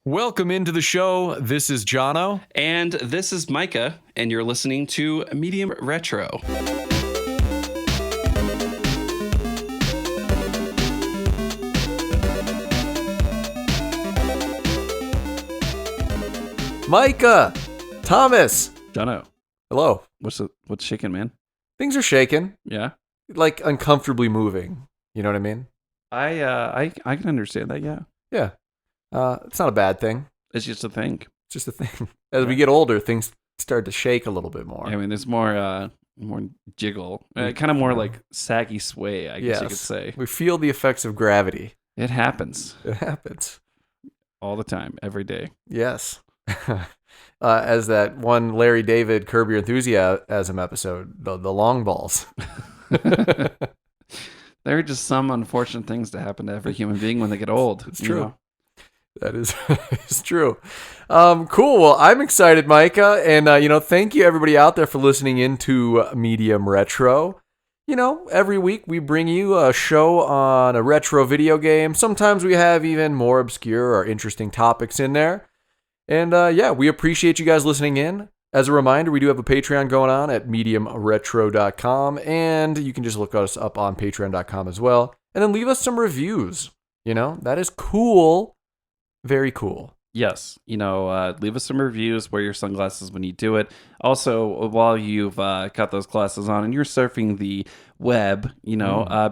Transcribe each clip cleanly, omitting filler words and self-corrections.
Welcome into the show. This is Jono. And this is Micah, and you're listening to Medium Retro. Micah, Thomas. Jono, Hello. what's shaking, man? Things are shaking, Yeah, like uncomfortably moving. You know what I mean? I can understand that. Yeah, Yeah. It's not a bad thing. it's just a thing. It's just a thing. As we get older, things start to shake a little bit more. I mean, there's more jiggle, kind of more like saggy sway, I guess you could say. We feel the effects of gravity. It happens It happens. all the time, every day. Yes. As that one Larry David Curb Your Enthusiasm episode, the long balls. There are just some unfortunate things that happen to every human being when they get old. It's true. That is it's true. Cool. Well, I'm excited, Micah. And, thank you everybody out there for listening into Medium Retro. Every week we bring you a show on a retro video game. Sometimes we have even more obscure or interesting topics in there. And, we appreciate you guys listening in. As a reminder, we do have a Patreon going on at mediumretro.com. And you can just look us up on patreon.com as well. And then leave us some reviews. That is cool. Very cool. Yes. Leave us some reviews, wear your sunglasses when you do it. Also, while you've got those glasses on and you're surfing the web,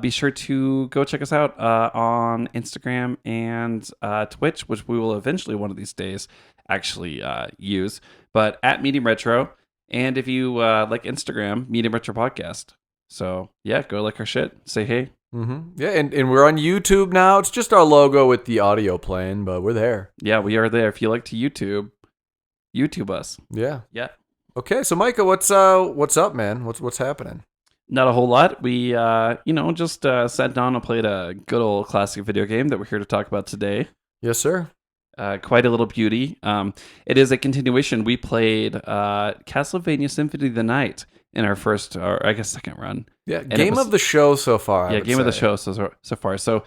be sure to go check us out on Instagram and Twitch, which we will eventually one of these days actually use. But at Medium Retro. And if you like Instagram, Medium Retro Podcast. So, yeah, go like our shit. Say hey. Mm-hmm. Yeah, and we're on YouTube now. It's just our logo with the audio playing, but we're there. Yeah, we are there. If you like to YouTube us. Yeah. Yeah. Okay, so Micah, what's up, man? What's happening? Not a whole lot. We, just sat down and played a good old classic video game that we're here to talk about today. Yes, sir. Quite a little beauty. It is a continuation. We played Castlevania Symphony of the Night in our first, or I guess second run. Yeah, game of the show so far. I would say. Of the show so far. So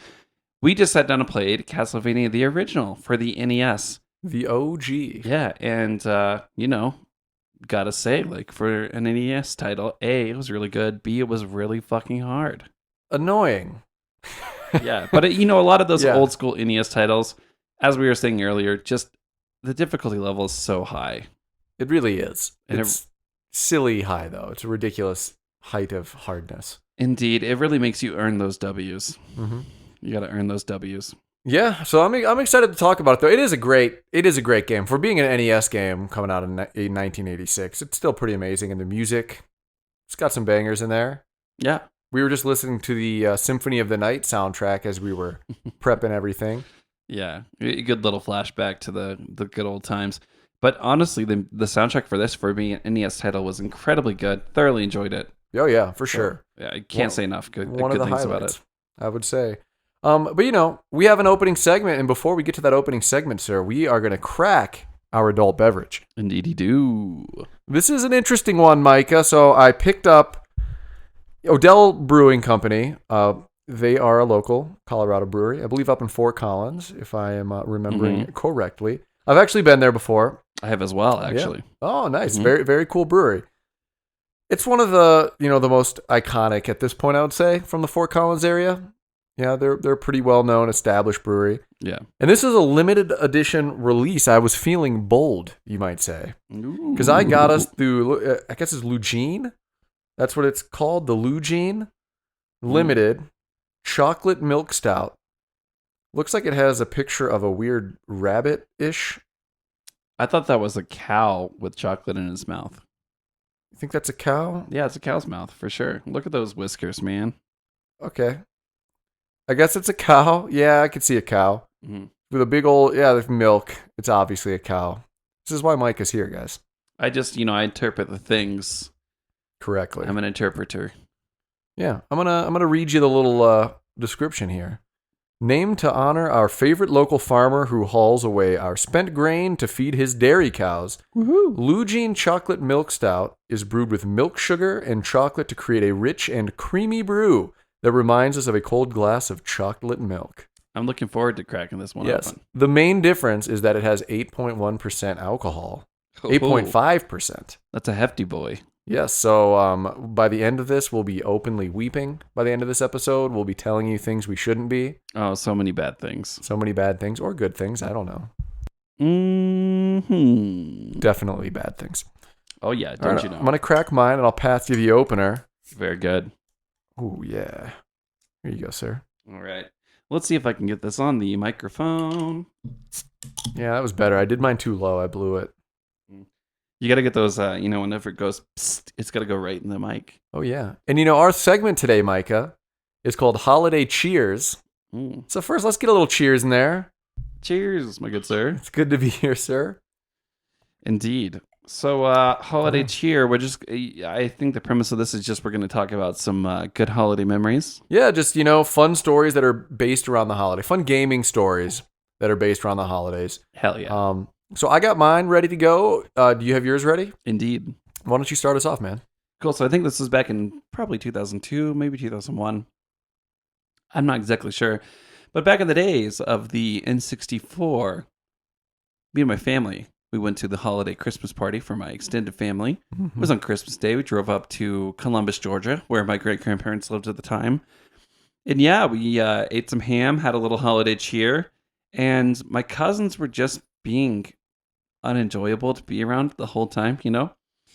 we just sat down and played Castlevania the original for the NES. The OG. Yeah, and gotta say, like for an NES title, A, it was really good. B, it was really fucking hard. Annoying. Yeah, but a lot of those old school NES titles, as we were saying earlier, just the difficulty level is so high. It really is. And it's silly high though. It's a ridiculous height of hardness. Indeed, it really makes you earn those W's. Mm-hmm. You got to earn those W's. Yeah, so I'm excited to talk about it though. It is a great game for being an NES game coming out in 1986. It's still pretty amazing, and the music, it's got some bangers in there. Yeah, we were just listening to the Symphony of the Night soundtrack as we were prepping everything. Yeah, a good little flashback to the good old times. But honestly, the soundtrack for this, for being an NES title, was incredibly good. Thoroughly enjoyed it. Oh yeah, for sure. Yeah, I can't say enough good of the things highlights, about it. I would say. But we have an opening segment, and before we get to that opening segment, sir, we are going to crack our adult beverage. Indeedy do. This is an interesting one, Micah. So I picked up Odell Brewing Company. They are a local Colorado brewery, I believe up in Fort Collins, if I am remembering correctly. I've actually been there before. I have as well, actually. Yeah. Oh, nice. Mm-hmm. Very, very cool brewery. It's one of the, the most iconic at this point, I would say, from the Fort Collins area. Yeah, they're a pretty well-known, established brewery. Yeah. And this is a limited edition release. I was feeling bold, you might say. Because I got us through, I guess it's Lugene. That's what it's called, the Lugene Limited Chocolate Milk Stout. Looks like it has a picture of a weird rabbit-ish. I thought that was a cow with chocolate in his mouth. You think that's a cow? Yeah, it's a cow's mouth, for sure. Look at those whiskers, man. Okay. I guess it's a cow. Yeah, I could see a cow. Mm-hmm. With a big old, there's milk. It's obviously a cow. This is why Mike is here, guys. I just, I interpret the things correctly. I'm an interpreter. Yeah, I'm gonna read you the little description here. Named to honor our favorite local farmer who hauls away our spent grain to feed his dairy cows, Lugene Chocolate Milk Stout is brewed with milk sugar and chocolate to create a rich and creamy brew that reminds us of a cold glass of chocolate milk. I'm looking forward to cracking this one Yes. open. The main difference is that it has 8.1% alcohol. 8.5%. That's a hefty boy. Yes, so by the end of this, we'll be openly weeping. By the end of this episode, we'll be telling you things we shouldn't be. Oh, so many bad things. So many bad things, or good things, I don't know. Mm-hmm. Definitely bad things. Oh, yeah, don't Right, you know? I'm going to crack mine, and I'll pass you the opener. Very good. Oh, yeah. Here you go, sir. All right. Let's see if I can get this on the microphone. Yeah, that was better. I did mine too low. I blew it. You got to get those, whenever it goes, psst, it's got to go right in the mic. Oh, yeah. And, our segment today, Micah, is called Holiday Cheers. Mm. So first, let's get a little cheers in there. Cheers, my good sir. It's good to be here, sir. Indeed. So, holiday cheer. I think the premise of this is just we're going to talk about some good holiday memories. Yeah, just, fun stories that are based around the holiday. Fun gaming stories that are based around the holidays. Hell yeah. So I got mine ready to go. Do you have yours ready? Indeed. Why don't you start us off, man? Cool. So I think this was back in probably 2002, maybe 2001. I'm not exactly sure. But back in the days of the N64, me and my family, we went to the holiday Christmas party for my extended family. It was on Christmas Day. We drove up to Columbus, Georgia, where my great-grandparents lived at the time. And yeah, we ate some ham, had a little holiday cheer, and my cousins were just being unenjoyable to be around the whole time,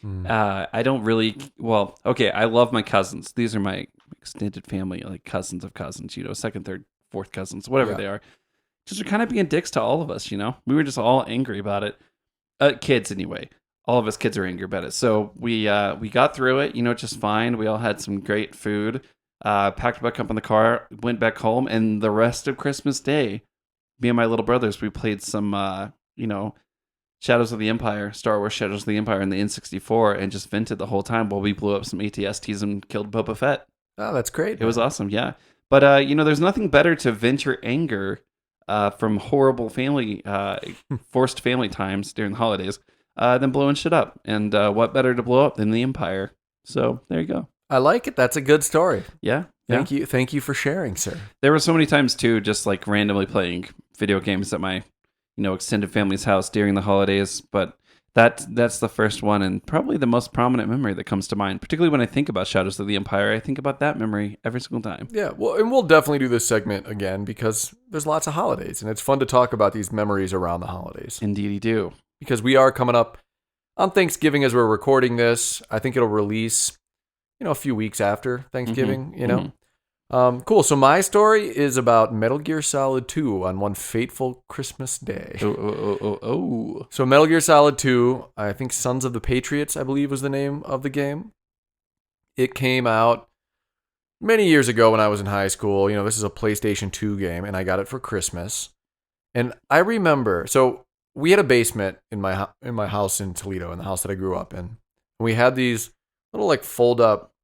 I don't really, I love my cousins. These are my extended family, like cousins of cousins, second, third, fourth cousins, whatever they are. Just are kind of being dicks to all of us, We were just all angry about it. Kids, anyway. All of us kids are angry about it. So we got through it, just fine. We all had some great food, packed back up in the car, went back home, and the rest of Christmas Day, me and my little brothers, we played some, Shadows of the Empire, Star Wars Shadows of the Empire in the N64, and just vented the whole time while we blew up some AT-STs and killed Boba Fett. Oh, that's great. It was awesome, yeah. But, there's nothing better to vent your anger from horrible forced family times during the holidays than blowing shit up. And what better to blow up than the Empire? So there you go. I like it. That's a good story. Yeah. Thank you. Thank you for sharing, sir. There were so many times, too, just like randomly playing video games at my extended family's house during the holidays, but that's the first one and probably the most prominent memory that comes to mind. Particularly when I think about Shadows of the Empire, I think about that memory every single time. Yeah, well, and we'll definitely do this segment again because there's lots of holidays, and it's fun to talk about these memories around the holidays. Indeed, you do. Because we are coming up on Thanksgiving as we're recording this. I think it'll release, a few weeks after Thanksgiving. Cool. So my story is about Metal Gear Solid 2 on one fateful Christmas day. Oh. So Metal Gear Solid 2, I think Sons of the Patriots, I believe was the name of the game. It came out many years ago when I was in high school. This is a PlayStation 2 game, and I got it for Christmas. And I remember, so we had a basement in my house in Toledo, in the house that I grew up in. And we had these little fold-up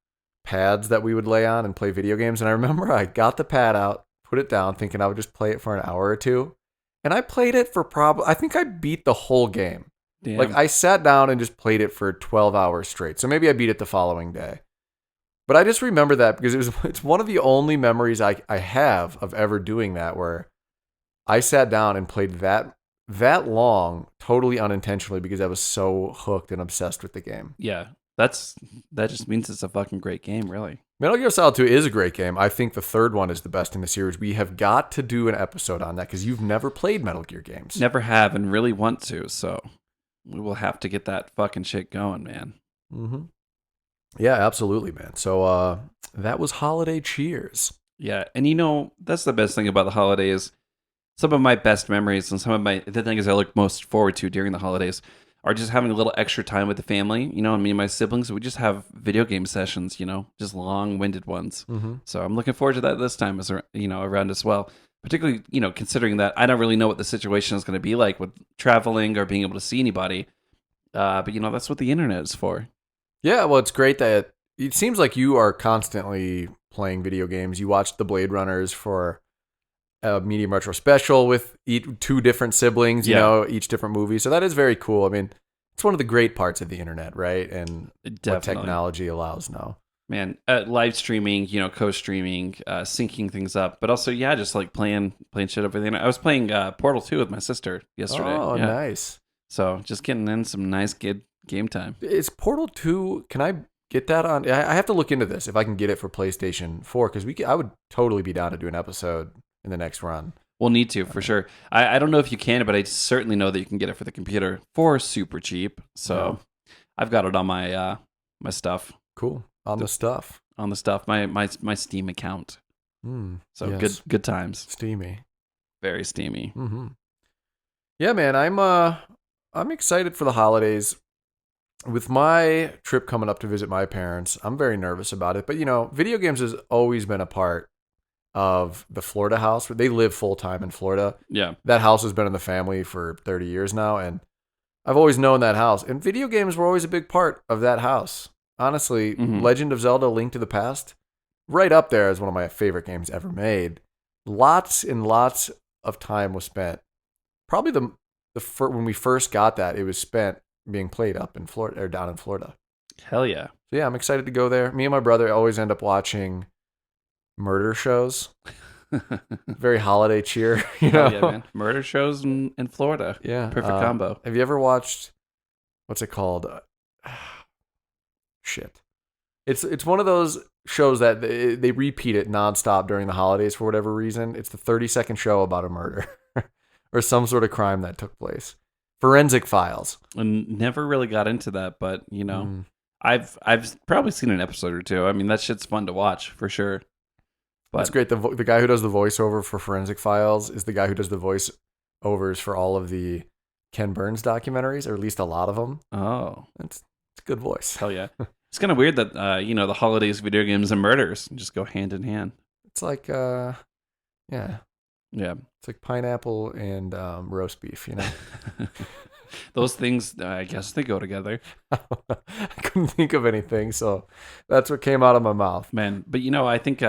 pads that we would lay on and play video games. And I remember I got the pad out, put it down, thinking I would just play it for an hour or two. And I played it for I think I beat the whole game. Damn. I sat down and just played it for 12 hours straight. So maybe I beat it the following day. But I just remember that because it's one of the only memories I have of ever doing that, where I sat down and played that long, totally unintentionally, because I was so hooked and obsessed with the game. Yeah. That just means it's a fucking great game, really. Metal Gear Solid 2 is a great game. I think the third one is the best in the series. We have got to do an episode on that because you've never played Metal Gear games. Never have and really want to, so we will have to get that fucking shit going, man. Mm-hmm. Yeah, absolutely, man. So that was Holiday Cheers. Yeah, and that's the best thing about the holidays. Some of my best memories and the things I look most forward to during the holidays are just having a little extra time with the family, and me and my siblings, we just have video game sessions, just long-winded ones. Mm-hmm. So I'm looking forward to that this time, around as well. Particularly, considering that I don't really know what the situation is going to be like with traveling or being able to see anybody. But that's what the internet is for. Yeah, well, it's great that it seems like you are constantly playing video games. You watched the Blade Runners for a Medium Retro special with two different siblings, each different movie. So that is very cool. I mean, it's one of the great parts of the internet, right? And Definitely. what technology allows now. Man, live streaming, co-streaming, syncing things up, but also, yeah, just like playing shit over the internet. I was playing Portal 2 with my sister yesterday. Oh, Yeah. nice. So just getting in some nice good game time. Is Portal 2, can I get that on? I have to look into this if I can get it for PlayStation 4, because I would totally be down to do an episode in the next run. We'll need to, for sure. I don't know if you can, but I certainly know that you can get it for the computer for super cheap. So I've got it on my my stuff. Cool. On the stuff. On the stuff. My Steam account. So yes. good times. Steamy. Very steamy. Mm-hmm. Yeah, man, I'm excited for the holidays. With my trip coming up to visit my parents, I'm very nervous about it. But, video games has always been a part of the Florida house. They live full-time in Florida. Yeah. That house has been in the family for 30 years now, and I've always known that house. And video games were always a big part of that house. Honestly, Legend of Zelda: Link to the Past, right up there as one of my favorite games ever made. Lots and lots of time was spent. Probably when we first got that, it was spent being played up in Florida or down in Florida. Hell yeah. So yeah, I'm excited to go there. Me and my brother always end up watching murder shows. Very holiday cheer, Yeah, man. Murder shows in Florida. Yeah. Perfect combo. Have you ever watched, what's it called? Shit. It's one of those shows that they repeat it nonstop during the holidays for whatever reason. It's the 30-second show about a murder or some sort of crime that took place. Forensic Files. And never really got into that, but I've probably seen an episode or two. I mean, that shit's fun to watch for sure. But it's great. The guy who does the voiceover for Forensic Files is the guy who does the voiceovers for all of the Ken Burns documentaries, or at least a lot of them. Oh, it's a good voice. Hell yeah. It's kind of weird that the holidays, video games, and murders just go hand in hand. It's like yeah. It's like pineapple and roast beef, Those things, I guess they go together. I couldn't think of anything, so that's what came out of my mouth. Man, but I think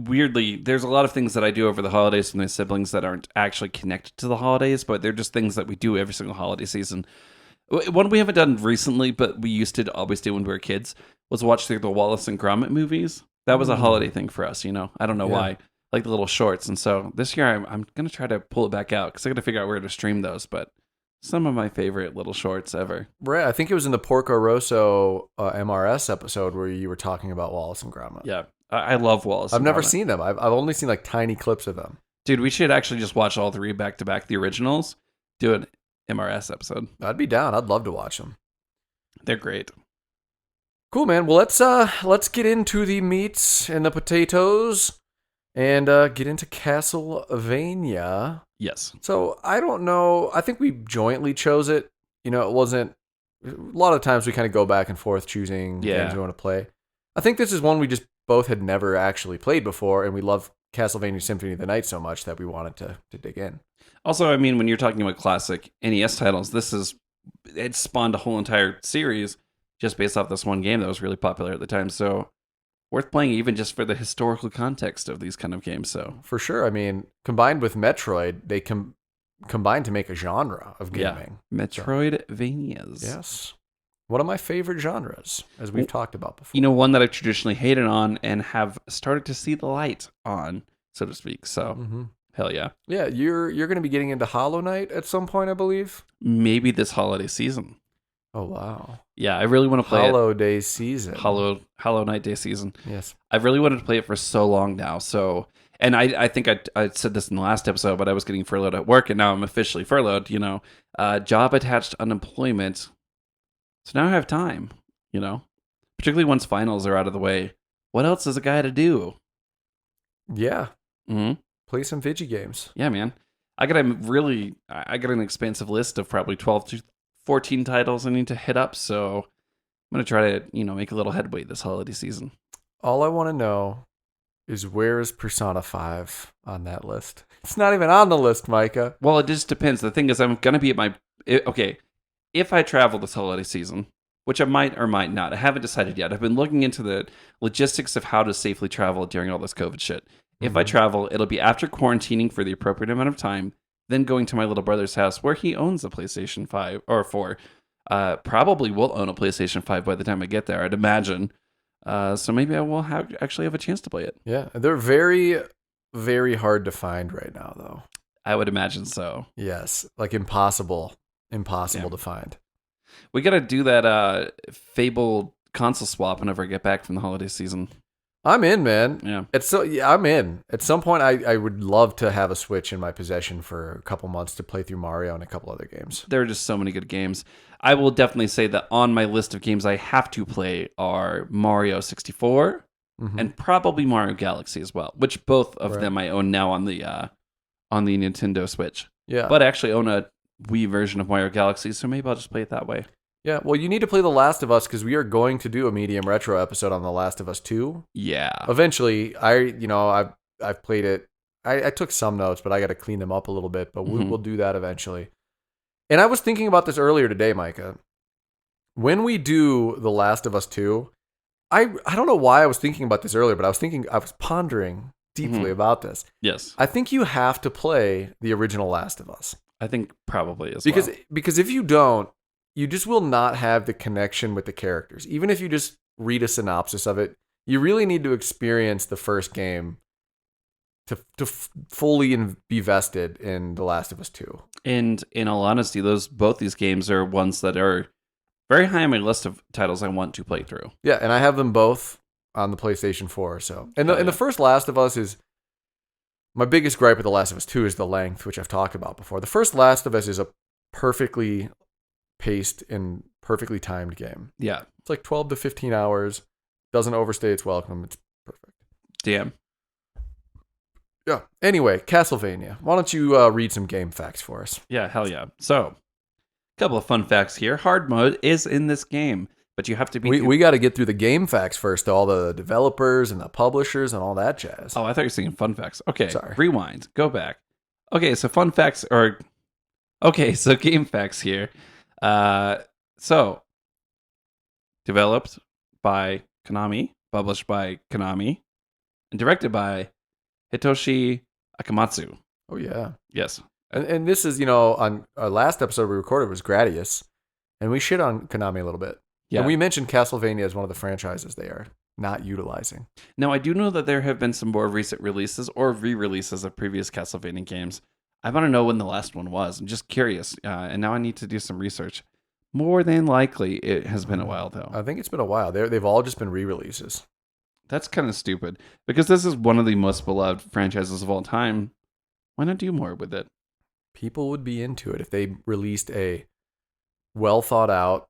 weirdly, there's a lot of things that I do over the holidays with my siblings that aren't actually connected to the holidays, but they're just things that we do every single holiday season. One we haven't done recently, but we used to always do when we were kids, was watch the Wallace and Gromit movies. That was a holiday thing for us, I don't know why. Like the little shorts. And so this year I'm going to try to pull it back out because I got to figure out where to stream those. But some of my favorite little shorts ever. Right. I think it was in the Porco Rosso MRS episode where you were talking about Wallace and Gromit. Yeah. I love Wallace. I've never seen them. I've only seen like tiny clips of them. Dude, we should actually just watch all three back to back, the originals. Do an MRS episode. I'd be down. I'd love to watch them. They're great. Cool, man. Well, let's get into the meats and the potatoes. And get into Castlevania. Yes. So I don't know. I think we jointly chose it. It wasn't. A lot of times we kind of go back and forth choosing games we want to play. I think this is one we just both had never actually played before, and we love Castlevania Symphony of the Night so much that we wanted to dig in. Also, I mean, when you're talking about classic NES titles, it spawned a whole entire series just based off this one game that was really popular at the time. So worth playing even just for the historical context of these kind of games. So for sure. I mean, combined with Metroid, they combined to make a genre of gaming. Yeah. Metroidvanias. Yes. One of my favorite genres, as we've talked about before. One that I've traditionally hated on and have started to see the light on, so to speak. So hell yeah. Yeah, you're going to be getting into Hollow Knight at some point, I believe. Maybe this holiday season. Oh, wow. Yeah, I really want to play Hollow Day season. Hollow Knight Day season. Yes. I've really wanted to play it for so long now. So, and I think I said this in the last episode, but I was getting furloughed at work, and now I'm officially furloughed, job-attached unemployment. So now I have time, particularly once finals are out of the way. What else is a guy to do? Yeah. Play some Vigi games. Yeah, man. I got an expansive list of probably 12 to 14 titles I need to hit up, so I'm going to try to, make a little headway this holiday season. All I want to know is where is Persona 5 on that list? It's not even on the list, Micah. Well, it just depends. The thing is, I'm going to be at if I travel this holiday season, which I might or might not, I haven't decided yet. I've been looking into the logistics of how to safely travel during all this COVID shit. If I travel, it'll be after quarantining for the appropriate amount of time, then going to my little brother's house where he owns a PlayStation 5 or 4. Probably will own a PlayStation 5 by the time I get there, I'd imagine. So maybe I will actually have a chance to play it. Yeah, they're very, very hard to find right now, though. I would imagine so. Yes, like impossible Yeah. to find. We got to do that Fable console swap whenever I get back from the holiday season. I'm in, man. Yeah. I'm in. At some point, I would love to have a Switch in my possession for a couple months to play through Mario and a couple other games. There are just so many good games. I will definitely say that on my list of games I have to play are Mario 64 and probably Mario Galaxy as well, which both of them I own now on the Nintendo Switch. Yeah. But I actually own a Wii version of Mario Galaxy, so maybe I'll just play it that way. Yeah, well, you need to play The Last of Us because we are going to do a medium retro episode on The Last of Us 2. Yeah. Eventually, I've played it. I took some notes, but I got to clean them up a little bit. But we'll do that eventually. And I was thinking about this earlier today, Micah. When we do The Last of Us 2, I don't know why I was thinking about this earlier, but I was pondering deeply about this. Yes. I think you have to play the original Last of Us. I think probably as well. well. Because if you don't, you just will not have the connection with the characters. Even if you just read a synopsis of it, you really need to experience the first game to fully be vested in The Last of Us 2. And in all honesty, both these games are ones that are very high on my list of titles I want to play through. Yeah, and I have them both on the PlayStation 4. So, and the first Last of Us is my biggest gripe with The Last of Us 2 is the length, which I've talked about before. The first Last of Us is a perfectly paced and perfectly timed game. Yeah. It's like 12 to 15 hours. Doesn't overstay its welcome. It's perfect. Damn. Yeah. Anyway, Castlevania. Why don't you read some game facts for us? Yeah, hell yeah. So, a couple of fun facts here. Hard mode is in this game, but you have to be... We got to get through the game facts first, to all the developers and the publishers and all that jazz. Oh, I thought you were saying fun facts. Okay, sorry. Rewind. Go back. Okay, so fun facts are... Okay, so game facts here. So, developed by Konami, published by Konami, and directed by Hitoshi Akamatsu. Oh, yeah. Yes. And this is, on our last episode we recorded was Gradius, and we shit on Konami a little bit. Yeah. And we mentioned Castlevania as one of the franchises they are not utilizing. Now, I do know that there have been some more recent releases or re-releases of previous Castlevania games. I want to know when the last one was. I'm just curious, and now I need to do some research. More than likely, it has been a while, though. I think it's been a while. They've all just been re-releases. That's kind of stupid, because this is one of the most beloved franchises of all time. Why not do more with it? People would be into it if they released a well-thought-out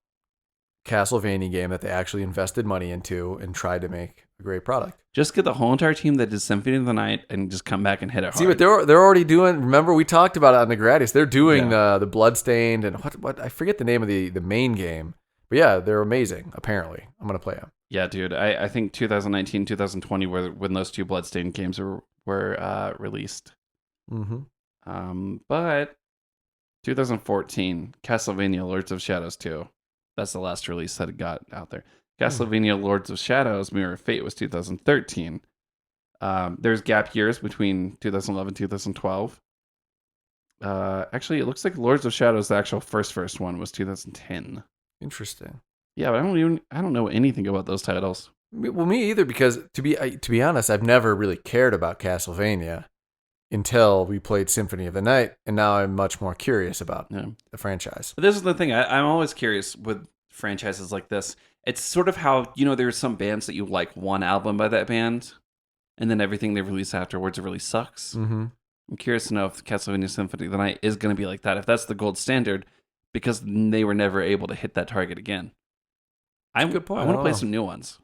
Castlevania game that they actually invested money into and tried to make a great product. Just get the whole entire team that did Symphony of the Night and just come back and hit it hard. See, but they're already doing. Remember, we talked about it on the Gradius. They're doing the Bloodstained and what I forget the name of the main game. But yeah, they're amazing. Apparently, I'm gonna play them. Yeah, dude. I think 2019, 2020 were when those two Bloodstained games were released. But 2014, Castlevania Lords of Shadows 2. That's the last release that it got out there. Castlevania Lords of Shadows Mirror of Fate was 2013. There's gap years between 2011 and 2012. Actually, it looks like Lords of Shadows, the actual first one, was 2010. Interesting. Yeah, but I don't know anything about those titles. Well, me either, because to be honest, I've never really cared about Castlevania until we played Symphony of the Night, and now I'm much more curious about the franchise. But this is the thing. I'm always curious with franchises like this. It's sort of how, there's some bands that you like one album by that band, and then everything they release afterwards really sucks. I'm curious to know if Castlevania Symphony of the Night is going to be like that, if that's the gold standard, because they were never able to hit that target again. Good point. I want to play some new ones.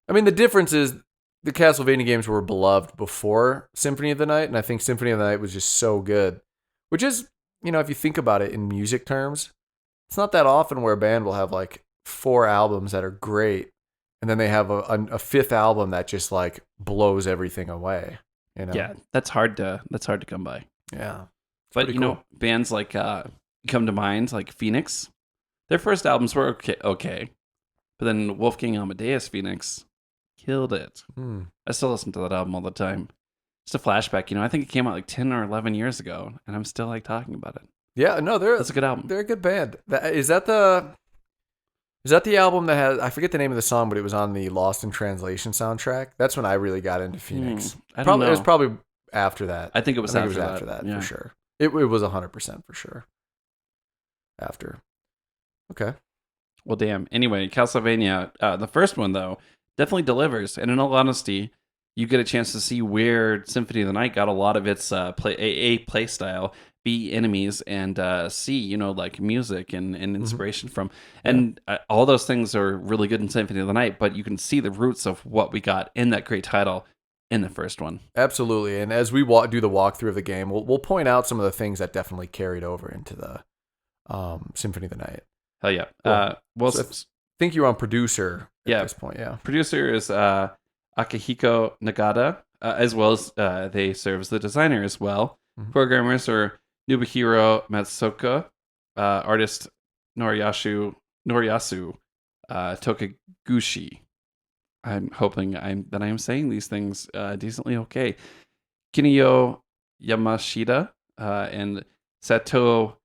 I mean, the difference is the Castlevania games were beloved before Symphony of the Night, and I think Symphony of the Night was just so good. Which is, if you think about it in music terms, it's not that often where a band will have like 4 albums that are great, and then they have a 5th album that just like blows everything away. Yeah, that's hard to come by. Yeah, but bands like come to mind, like Phoenix. Their first albums were okay, but then Wolfgang Amadeus Phoenix killed it. I still listen to that album all the time. Just a flashback, I think it came out like 10 or 11 years ago, and I'm still like talking about it. Yeah, no, that's a good album. They're a good band. Is that the Is that the album that has, I forget the name of the song, but it was on the Lost in Translation soundtrack? That's when I really got into Phoenix. I don't Probably know. It was probably after that. I think it was after that. After that Yeah. for sure. It was 100% for sure. After. Okay. Well, damn. Anyway, Castlevania, the first one though, definitely delivers. And in all honesty, you get a chance to see where Symphony of the Night got a lot of its play style, B enemies, and C, like music and inspiration from. And all those things are really good in Symphony of the Night, but you can see the roots of what we got in that great title in the first one. Absolutely. And as we do the walkthrough of the game, we'll point out some of the things that definitely carried over into the Symphony of the Night. Hell yeah. Cool. Well, So I think you're on producer at this point, yeah. Producer is Akihiko Nagata, as well as they serve as the designer as well. Mhm. Programmers are Nobuhiro Matsuoka, artist Noriyasu Tokaguchi. I'm hoping that I am saying these things decently okay. Kinyo Yamashita and Sato.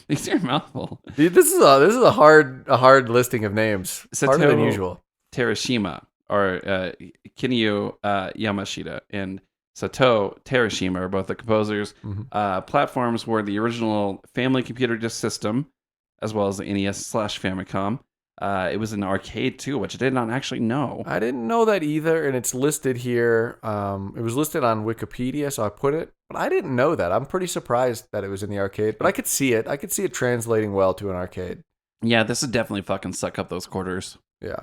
These are a mouthful. Dude, this is a hard listing of names. Harder than usual. Terashima, or Kinyo Yamashita, and Sato Terashima are both the composers. Platforms were the original Family Computer Disk System, as well as the NES/Famicom. It was an arcade too, which I did not actually know. I didn't know that either, and it's listed here. It was listed on Wikipedia, so I put it. But I didn't know that. I'm pretty surprised that it was in the arcade. But I could see it. I could see it translating well to an arcade. Yeah, this would definitely fucking suck up those quarters. Yeah.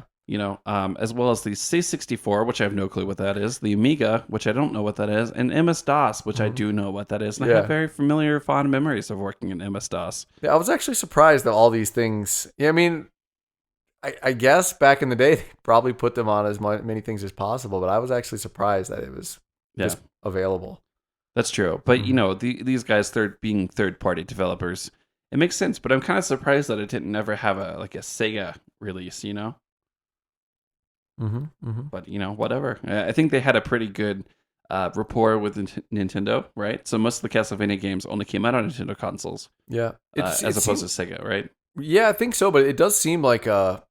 As well as the C64, which I have no clue what that is, the Amiga, which I don't know what that is, and MS-DOS, which I do know what that is. And I have very familiar, fond memories of working in MS-DOS. Yeah, I was actually surprised that all these things. Yeah, I mean, I guess back in the day, they probably put them on as many things as possible, but I was actually surprised that it was just available. That's true. But, these guys being third-party developers, it makes sense. But I'm kind of surprised that it didn't ever have a Sega release, But, whatever. I think they had a pretty good rapport with Nintendo, right? So most of the Castlevania games only came out on Nintendo consoles. Yeah. As opposed to Sega, right? Yeah, I think so. But it does seem like a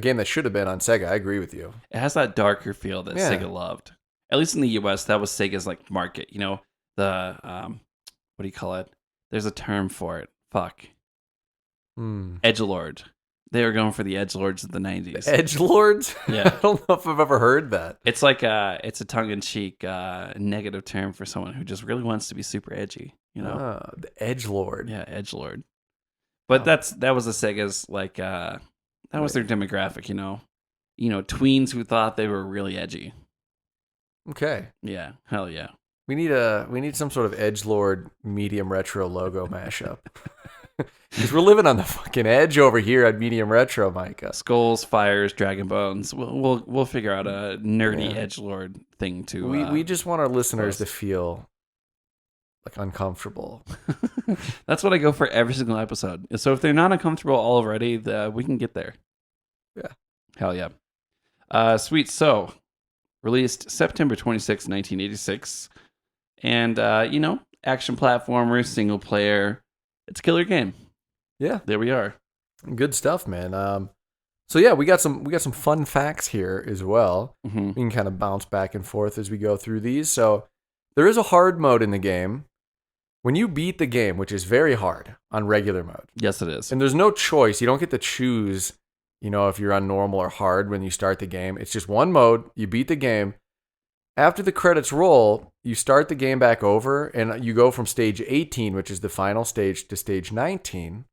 game that should have been on Sega. I agree with you. It has that darker feel that Sega loved. At least in the US, that was Sega's market. The what do you call it? There's a term for it. Fuck. Edgelord. They were going for the edgelords of the 90s. Edgelords? Yeah. I don't know if I've ever heard that. It's like it's a tongue-in-cheek negative term for someone who just really wants to be super edgy. The edgelord. Yeah, edgelord. But that was the Sega's that was their demographic. Tweens who thought they were really edgy. Okay. Yeah. Hell yeah. We need some sort of edgelord medium retro logo mashup. Because we're living on the fucking edge over here at Medium Retro, Micah. Skulls, fires, dragon bones. We'll figure out a nerdy edgelord thing to. We just want our listeners to feel uncomfortable. That's what I go for every single episode. So if they're not uncomfortable already, we can get there. Yeah. Hell yeah. Sweet. So released September 26, 1986, and action platformer, single player. It's a killer game. Yeah, there we are. Good stuff, man. So yeah, we got some fun facts here as well. Mm-hmm. We can kind of bounce back and forth as we go through these. So there is a hard mode in the game. When you beat the game, which is very hard on regular mode. Yes, it is. And there's no choice. You don't get to choose, if you're on normal or hard when you start the game. It's just one mode. You beat the game. After the credits roll, you start the game back over, and you go from stage 18, which is the final stage, to stage 19,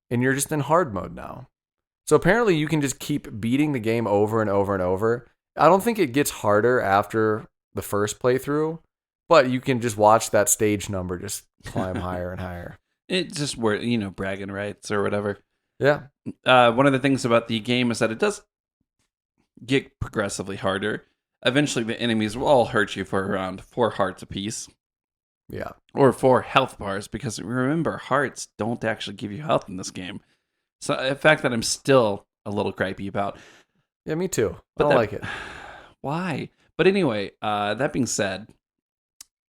and you're just in hard mode now. So apparently you can just keep beating the game over and over and over. I don't think it gets harder after the first playthrough, but you can just watch that stage number just climb higher and higher. It's just where, bragging rights or whatever. Yeah. One of the things about the game is that it does get progressively harder. Eventually, the enemies will all hurt you for around 4 hearts apiece. Yeah. Or 4 health bars, because remember, hearts don't actually give you health in this game. So, a fact that I'm still a little gripey about. Yeah, me too. I don't like it. Why? But anyway, that being said,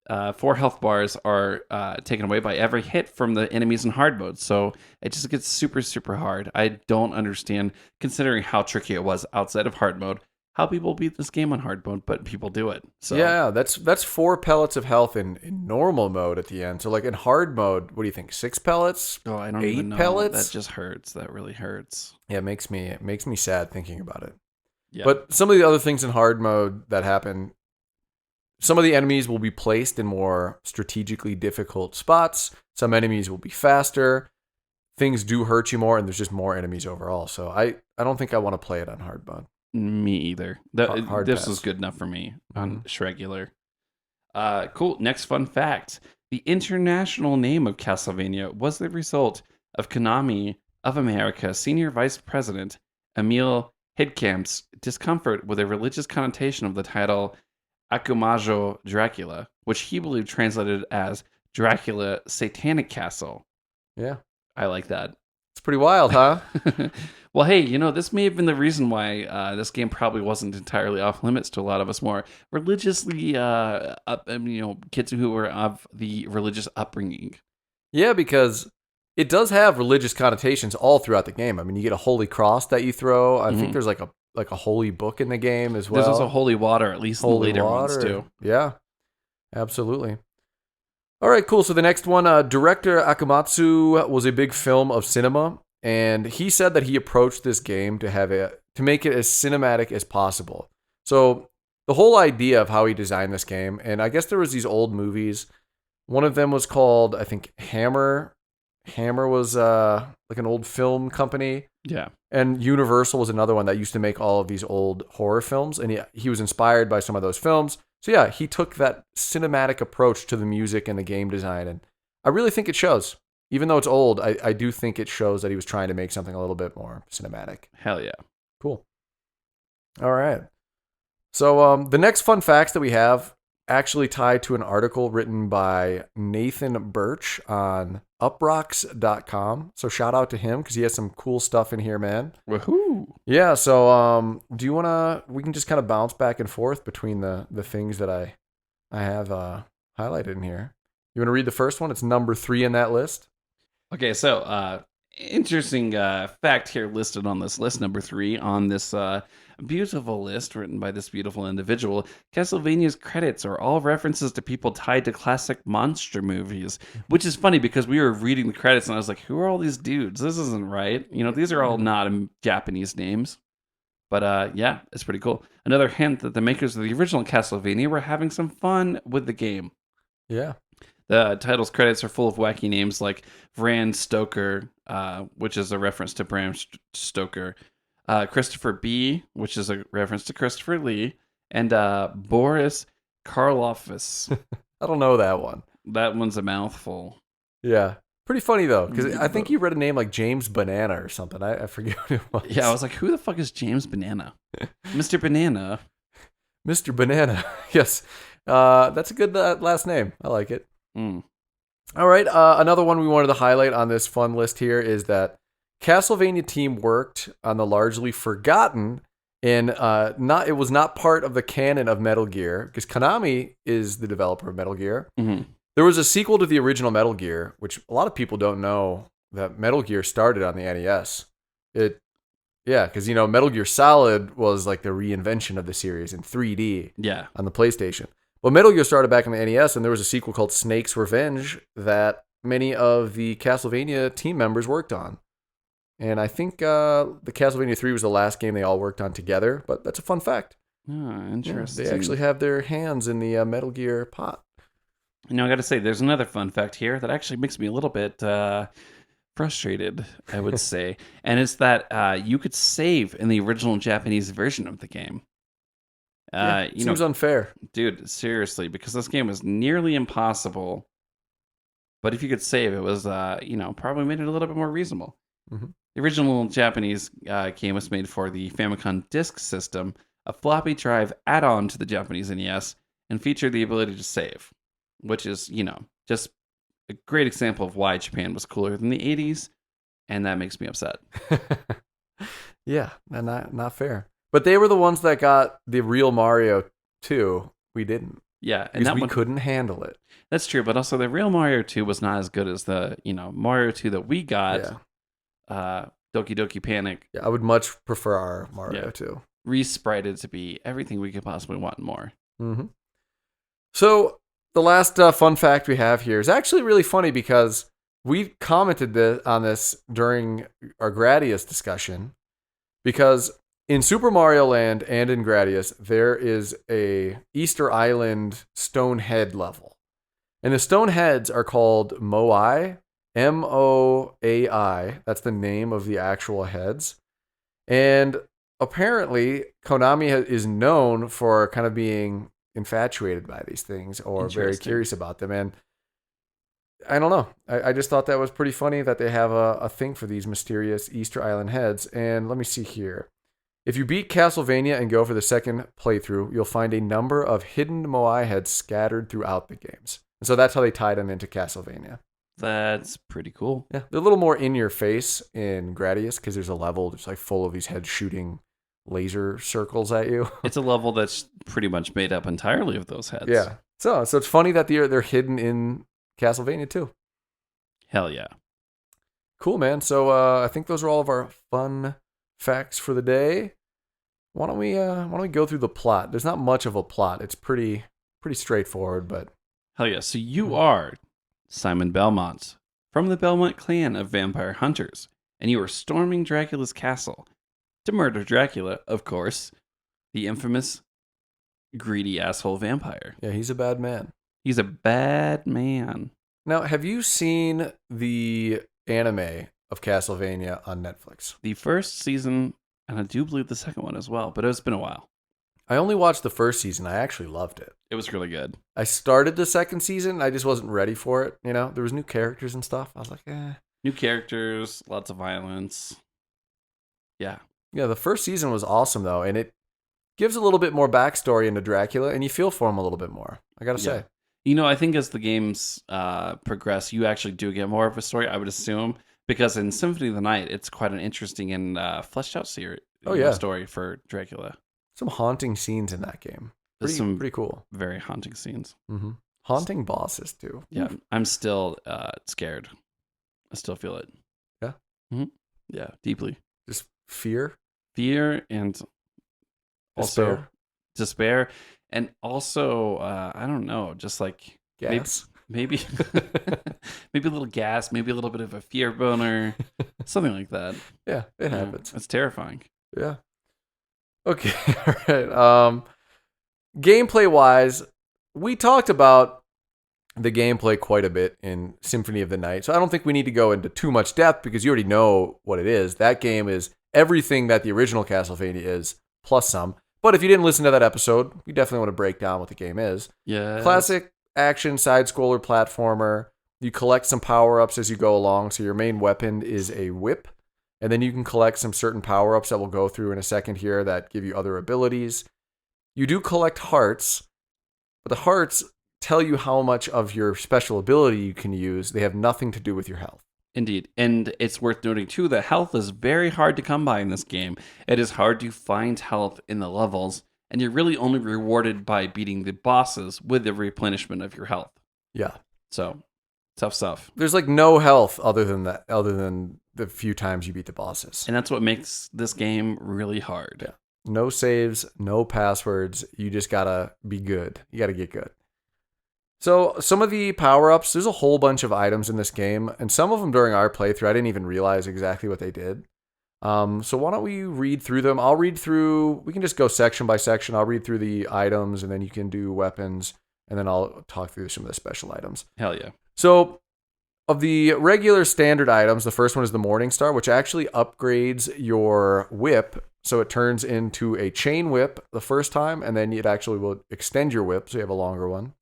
4 health bars are taken away by every hit from the enemies in hard mode. So it just gets super, super hard. I don't understand, considering how tricky it was outside of hard mode, how people beat this game on hard mode, but people do it. So Yeah, that's 4 pellets of health in normal mode at the end. So like in hard mode, what do you think? 6 pellets? oh, I don't 8 even know. pellets? That just hurts. That really hurts. Yeah, it makes me sad thinking about it. Yeah. But some of the other things in hard mode that happen, some of the enemies will be placed in more strategically difficult spots. Some enemies will be faster. Things do hurt you more, and there's just more enemies overall. So I don't think I want to play it on hard mode. Me either. Hard This pass. was good enough for me on Shregular. Cool. Next fun fact. The international name of Castlevania was the result of Konami of America Senior Vice President Emil Hidkamp's discomfort with a religious connotation of the title Akumajo Dracula, which he believed translated as Dracula Satanic Castle. Yeah. I like that. It's pretty wild, huh? Well, hey, this may have been the reason why this game probably wasn't entirely off limits to a lot of us more religiously, kids who were of the religious upbringing. Yeah, because it does have religious connotations all throughout the game. I mean, you get a holy cross that you throw. I think there's like a holy book in the game as well. There's also holy water, at least Holy in the later water. ones too. Yeah, absolutely. All right, cool. So the next one, director Akamatsu was a big film of cinema, and he said that he approached this game to make it as cinematic as possible. So the whole idea of how he designed this game, and I guess there was these old movies. One of them was called, I think, Hammer. Hammer was like an old film company. Yeah. And Universal was another one that used to make all of these old horror films, and he was inspired by some of those films. So yeah, he took that cinematic approach to the music and the game design, and I really think it shows. Even though it's old, I do think it shows that he was trying to make something a little bit more cinematic. Hell yeah. Cool. All right. So the next fun facts that we have actually tied to an article written by Nathan Birch on uprocks.com. So shout out to him because he has some cool stuff in here, man. Woohoo. Yeah, so do you want to, we can just kind of bounce back and forth between the things that I have highlighted in here. You want to read the first one? It's number 3 in that list. Okay, so interesting fact here listed on this list, number 3 on this beautiful list written by this beautiful individual. Castlevania's credits are all references to people tied to classic monster movies, which is funny because we were reading the credits and I was like, who are all these dudes? This isn't right. These are all not Japanese names. But yeah, it's pretty cool. Another hint that the makers of the original Castlevania were having some fun with the game. Yeah. The title's credits are full of wacky names like Bram Stoker, which is a reference to Bram Stoker, Christopher B., which is a reference to Christopher Lee, and Boris Karloff's. I don't know that one. That one's a mouthful. Yeah. Pretty funny, though, because I think you read a name like James Banana or something. I forget what it was. Yeah, I was like, who the fuck is James Banana? Mr. Banana. Mr. Banana. Yes. That's a good last name. I like it. All right. Another one we wanted to highlight on this fun list here is that Castlevania team worked on the largely forgotten and it was not part of the canon of Metal Gear because Konami is the developer of Metal Gear. Mm-hmm. There was a sequel to the original Metal Gear, which a lot of people don't know that Metal Gear started on the NES. Because Metal Gear Solid was like the reinvention of the series in 3D on the PlayStation. Well, Metal Gear started back in the NES, and there was a sequel called Snake's Revenge that many of the Castlevania team members worked on. And I think the Castlevania 3 was the last game they all worked on together, but that's a fun fact. Oh, interesting. Yeah, they actually have their hands in the Metal Gear pot. I got to say, there's another fun fact here that actually makes me a little bit frustrated, I would say. And it's that you could save in the original Japanese version of the game. Seems unfair. Dude, seriously, because this game was nearly impossible. But if you could save, it was, probably made it a little bit more reasonable. Mm-hmm. The original Japanese game was made for the Famicom Disk System, a floppy drive add-on to the Japanese NES, and featured the ability to save, which is, just a great example of why Japan was cooler than the 80s, and that makes me upset. Yeah, not fair. But they were the ones that got the real Mario 2. We didn't. Yeah, and because that we one couldn't handle it. that's true. But also, the real Mario 2 was not as good as the Mario 2 that we got. Yeah. Doki Doki Panic. Yeah, I would much prefer our Mario Yeah. too. Resprited to be everything we could possibly want and more. Mm-hmm. So the last fun fact we have here is actually really funny because we commented on this during our Gradius discussion, because in Super Mario Land and in Gradius there is a Easter Island stone head level, and the stone heads are called Moai, Moai. That's the name of the actual heads. And apparently, Konami is known for kind of being infatuated by these things or very curious about them. And I don't know. I just thought that was pretty funny that they have a thing for these mysterious Easter Island heads. And let me see here. If you beat Castlevania and go for the second playthrough, you'll find a number of hidden Moai heads scattered throughout the games. And so that's how they tied them into Castlevania. That's pretty cool. Yeah, they're a little more in your face in Gradius because there's a level that's like full of these heads shooting laser circles at you. It's a level that's pretty much made up entirely of those heads. Yeah. So it's funny that they're hidden in Castlevania too. Hell yeah. Cool, man. So I think those are all of our fun facts for the day. Why don't we go through the plot? There's not much of a plot. It's pretty straightforward, but hell yeah. So you are Simon Belmont from the Belmont clan of vampire hunters, and you are storming Dracula's castle to murder Dracula, of course, the infamous greedy asshole vampire. Yeah, he's a bad man. He's a bad man. Now, have you seen the anime of Castlevania on Netflix? The first season, and I do believe the second one as well, but it's been a while. I only watched the first season. I actually loved it. It was really good. I started the second season. I just wasn't ready for it. You know, there was new characters and stuff. I was like, eh. New characters, lots of violence. Yeah. Yeah, the first season was awesome, though, and it gives a little bit more backstory into Dracula, and you feel for him a little bit more, I gotta say. I think as the games progress, you actually do get more of a story, I would assume, because in Symphony of the Night, it's quite an interesting and fleshed out story for Dracula. Some haunting scenes in that game. Pretty cool. Very haunting scenes. Mm-hmm. Haunting bosses, too. Yeah, I'm still scared. I still feel it. Yeah? Mm-hmm. Yeah, deeply. Just fear? Fear and also despair. And also, I don't know, just like gas. Maybe maybe a little gas, maybe a little bit of a fear boner, something like that. Yeah, it happens. It's terrifying. Yeah. Okay, all right. Gameplay wise, we talked about the gameplay quite a bit in Symphony of the Night, so I don't think we need to go into too much depth because you already know what it is. That game is everything that the original Castlevania is, plus some. But if you didn't listen to that episode, we definitely want to break down what the game is. Yeah. Classic action side-scroller platformer. You collect some power-ups as you go along, so your main weapon is a whip. And then you can collect some certain power-ups that we'll go through in a second here that give you other abilities. You do collect hearts, but the hearts tell you how much of your special ability you can use. They have nothing to do with your health. Indeed. And it's worth noting, too, that health is very hard to come by in this game. It is hard to find health in the levels, and you're really only rewarded by beating the bosses with the replenishment of your health. Yeah. So, tough stuff. There's like no health other than the few times you beat the bosses. And that's what makes this game really hard. Yeah. No saves, no passwords. You just gotta be good. You gotta get good. So some of the power-ups, there's a whole bunch of items in this game, and some of them during our playthrough, I didn't even realize exactly what they did. So why don't we read through them? We can just go section by section. I'll read through the items, and then you can do weapons, and then I'll talk through some of the special items. Hell yeah. So of the regular standard items, the first one is the Morning Star, which actually upgrades your whip. So it turns into a chain whip the first time, and then it actually will extend your whip, so you have a longer one.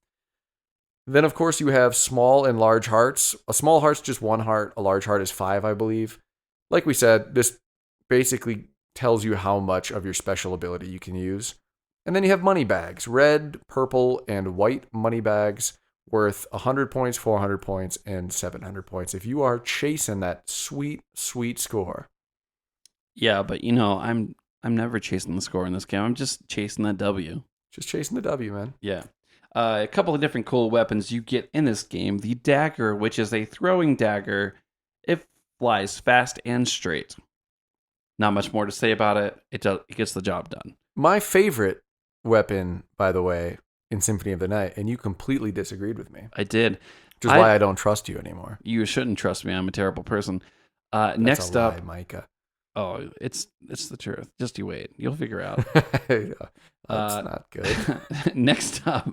Then, of course, you have small and large hearts. A small heart's just 1 heart. A large heart is 5, I believe. Like we said, this basically tells you how much of your special ability you can use. And then you have money bags. Red, purple, and white money bags worth 100 points, 400 points, and 700 points. If you are chasing that sweet, sweet score. Yeah, but I'm never chasing the score in this game. I'm just chasing that W. Just chasing the W, man. Yeah. A couple of different cool weapons you get in this game. The dagger, which is a throwing dagger. It flies fast and straight. Not much more to say about it. It gets the job done. My favorite weapon, by the way, in Symphony of the Night, and you completely disagreed with me. I did. Which is why I don't trust you anymore. You shouldn't trust me. I'm a terrible person. That's next a lie, up, Micah. oh, it's the truth. Just you wait. You'll figure out. That's not good. Next up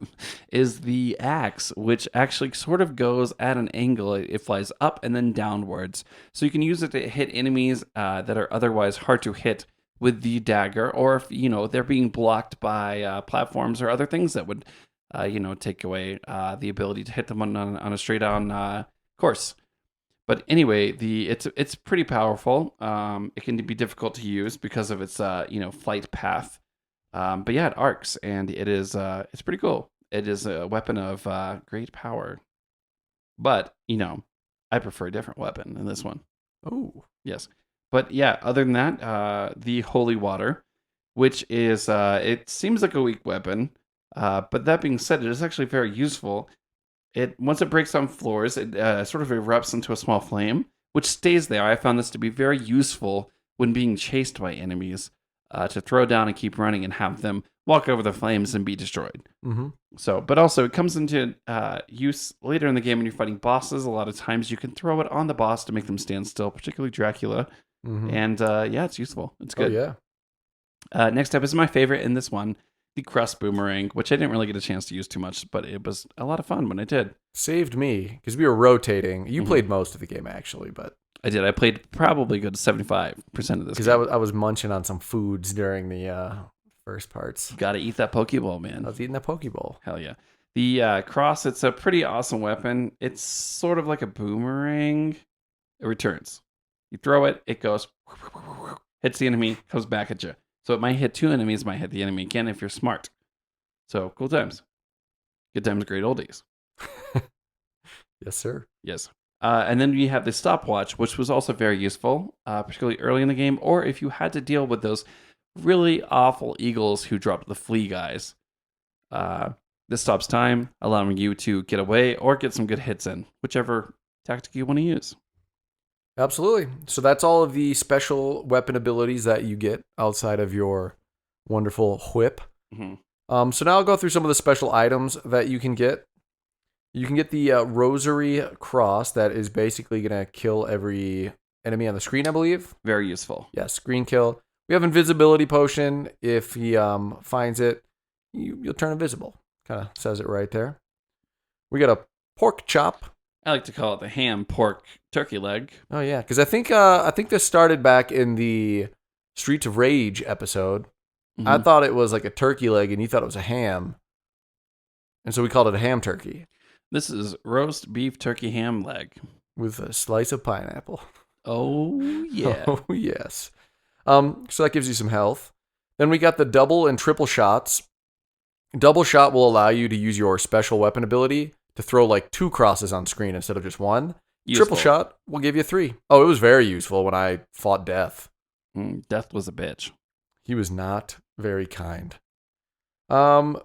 is the axe, which actually sort of goes at an angle. It flies up and then downwards. So you can use it to hit enemies that are otherwise hard to hit with the dagger, or if they're being blocked by platforms or other things that would take away the ability to hit them on a straight on course. But anyway, it's pretty powerful. It can be difficult to use because of its flight path. But yeah, it arcs, and it's pretty cool. It is a weapon of great power. But I prefer a different weapon than this one. Oh, yes. But yeah, other than that, the holy water, which is it seems like a weak weapon, but that being said, it is actually very useful. Once it breaks on floors, it sort of erupts into a small flame, which stays there. I found this to be very useful when being chased by enemies, to throw down and keep running and have them walk over the flames and be destroyed. Mm-hmm. So, but also it comes into use later in the game when you're fighting bosses. A lot of times you can throw it on the boss to make them stand still, particularly Dracula. Mm-hmm. And yeah, it's useful. It's good. Oh, yeah. Next up is my favorite in this one, the crust boomerang, which I didn't really get a chance to use too much, but it was a lot of fun when I did. Saved me because we were rotating. You played most of the game actually, but I did. I played probably a good 75% of this. Because I was munching on some foods during the first parts. Got to eat that Pokeball, man. I was eating that Pokeball. Hell yeah. The cross, it's a pretty awesome weapon. It's sort of like a boomerang. It returns. You throw it, it goes, hits the enemy, comes back at you. So it might hit two enemies, might hit the enemy again if you're smart. So cool times. Good times, great oldies. Yes, sir. Yes. And then we have the stopwatch, which was also very useful, particularly early in the game, or if you had to deal with those really awful eagles who dropped the flea guys. This stops time, allowing you to get away or get some good hits in, whichever tactic you want to use. Absolutely. So that's all of the special weapon abilities that you get outside of your wonderful whip. Mm-hmm. So now I'll go through some of the special items that you can get. You can get the Rosary Cross that is basically going to kill every enemy on the screen, I believe. Very useful. Yes, screen kill. We have Invisibility Potion. If he finds it, you'll turn invisible. Kind of says it right there. We got a Pork Chop. I like to call it the ham, pork, turkey leg. Oh yeah, because I think this started back in the Streets of Rage episode. Mm-hmm. I thought it was like a turkey leg, and you thought it was a ham, and so we called it a ham turkey. This is roast beef turkey ham leg with a slice of pineapple. Oh yeah. Oh yes. So that gives you some health. Then we got the double and triple shots. Double shot will allow you to use your special weapon ability to throw like 2 crosses on screen instead of just 1. Useful. Triple shot will give you 3. Oh, it was very useful when I fought Death. Death was a bitch. He was not very kind. Last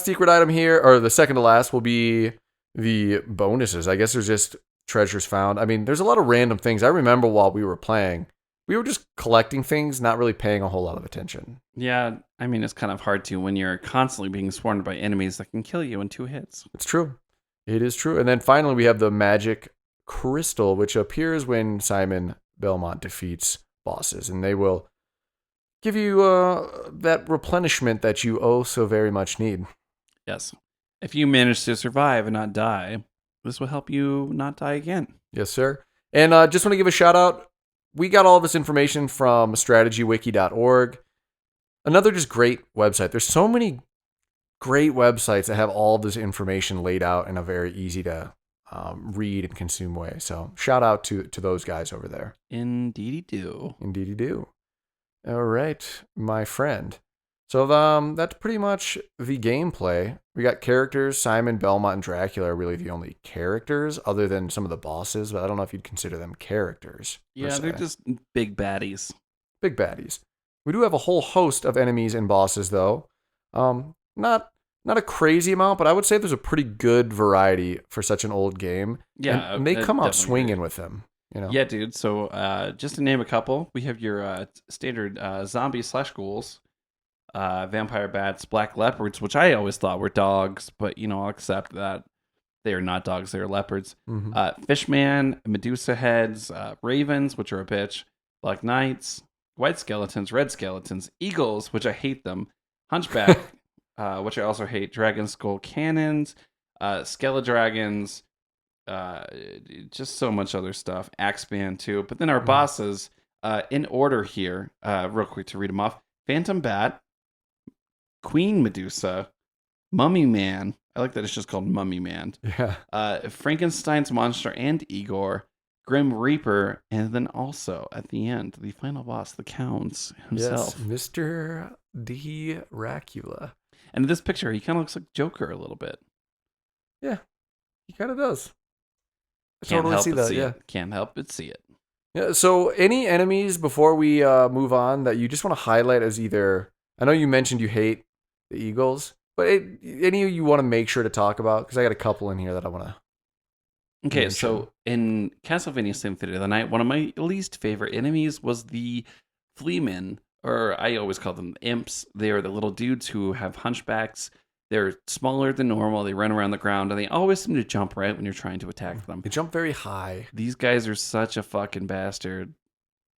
secret item here, or the second to last, will be the bonuses. I guess there's just treasures found. I mean, there's a lot of random things. I remember while we were playing, we were just collecting things, not really paying a whole lot of attention. Yeah, I mean, it's kind of hard to when you're constantly being swarmed by enemies that can kill you in 2 hits. It's true. It is true. And then finally, we have the magic crystal, which appears when Simon Belmont defeats bosses. And they will give you that replenishment that you oh so very much need. Yes. If you manage to survive and not die, this will help you not die again. Yes, sir. And just want to give a shout out. We got all this information from strategywiki.org. Another just great website. There's so many great websites that have all this information laid out in a very easy to read and consume way. So shout out to those guys over there. Indeedy do. Indeedy do. All right, my friend. So that's pretty much the gameplay. We got characters. Simon, Belmont, and Dracula are really the only characters other than some of the bosses, but I don't know if you'd consider them characters. Yeah, they're just big baddies. Big baddies. We do have a whole host of enemies and bosses, though. Not Not a crazy amount, but I would say there's a pretty good variety for such an old game. Yeah, And they I come out definitely swinging agree. with them, you know? Yeah, dude. So just to name a couple, we have your standard zombie/ghouls, vampire bats, black leopards, which I always thought were dogs, but I'll accept that they are not dogs; they are leopards. Mm-hmm. Fishman, Medusa heads, ravens, which are a bitch, black knights, white skeletons, red skeletons, eagles, which I hate them, hunchback, which I also hate, dragon skull cannons, skeledragons, uh, just so much other stuff. Axeman too. But then our bosses, in order here, real quick to read them off: Phantom Bat, Queen Medusa, Mummy Man. I like that it's just called Mummy Man. Yeah. Frankenstein's monster and Igor, Grim Reaper, and then also at the end, the final boss, the Counts himself. Yes, Mr. Dracula. And in this picture, he kind of looks like Joker a little bit. Yeah, he kind of does. I Can't totally help see but that, see yeah. it. Can't help but see it. Yeah, so any enemies before we move on that you just want to highlight as either, I know you mentioned you hate the Eagles, but any you want to make sure to talk about? Because I got a couple in here that I want to Okay, mention. so in Castlevania Symphony of the Night, one of my least favorite enemies was the Fleamen, or I always call them imps. They are the little dudes who have hunchbacks. They're smaller than normal. They run around the ground, and they always seem to jump right when you're trying to attack them. They jump very high. These guys are such a fucking bastard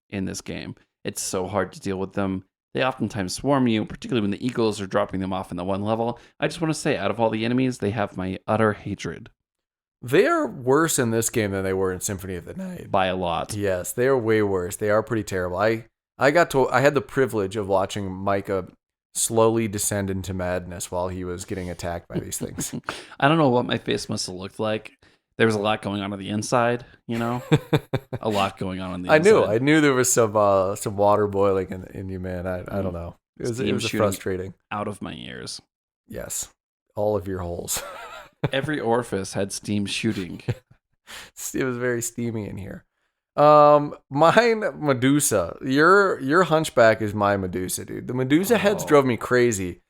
in this game. It's so hard to deal with them. They oftentimes swarm you, particularly when the eagles are dropping them off in the one level. I just want to say, out of all the enemies, they have my utter hatred. They are worse in this game than they were in Symphony of the Night. By a lot. Yes, they are way worse. They are pretty terrible. I had the privilege of watching Micah slowly descend into madness while he was getting attacked by these things. I don't know what my face must have looked like. There was a lot going on the inside, a lot going on the inside. I knew there was some water boiling in you, man. I don't know. It was Steam shooting frustrating. Out of my ears. Yes, all of your holes. Every orifice had steam shooting. It was very steamy in here. Mine Medusa. Your hunchback is my Medusa, dude. The Medusa heads drove me crazy.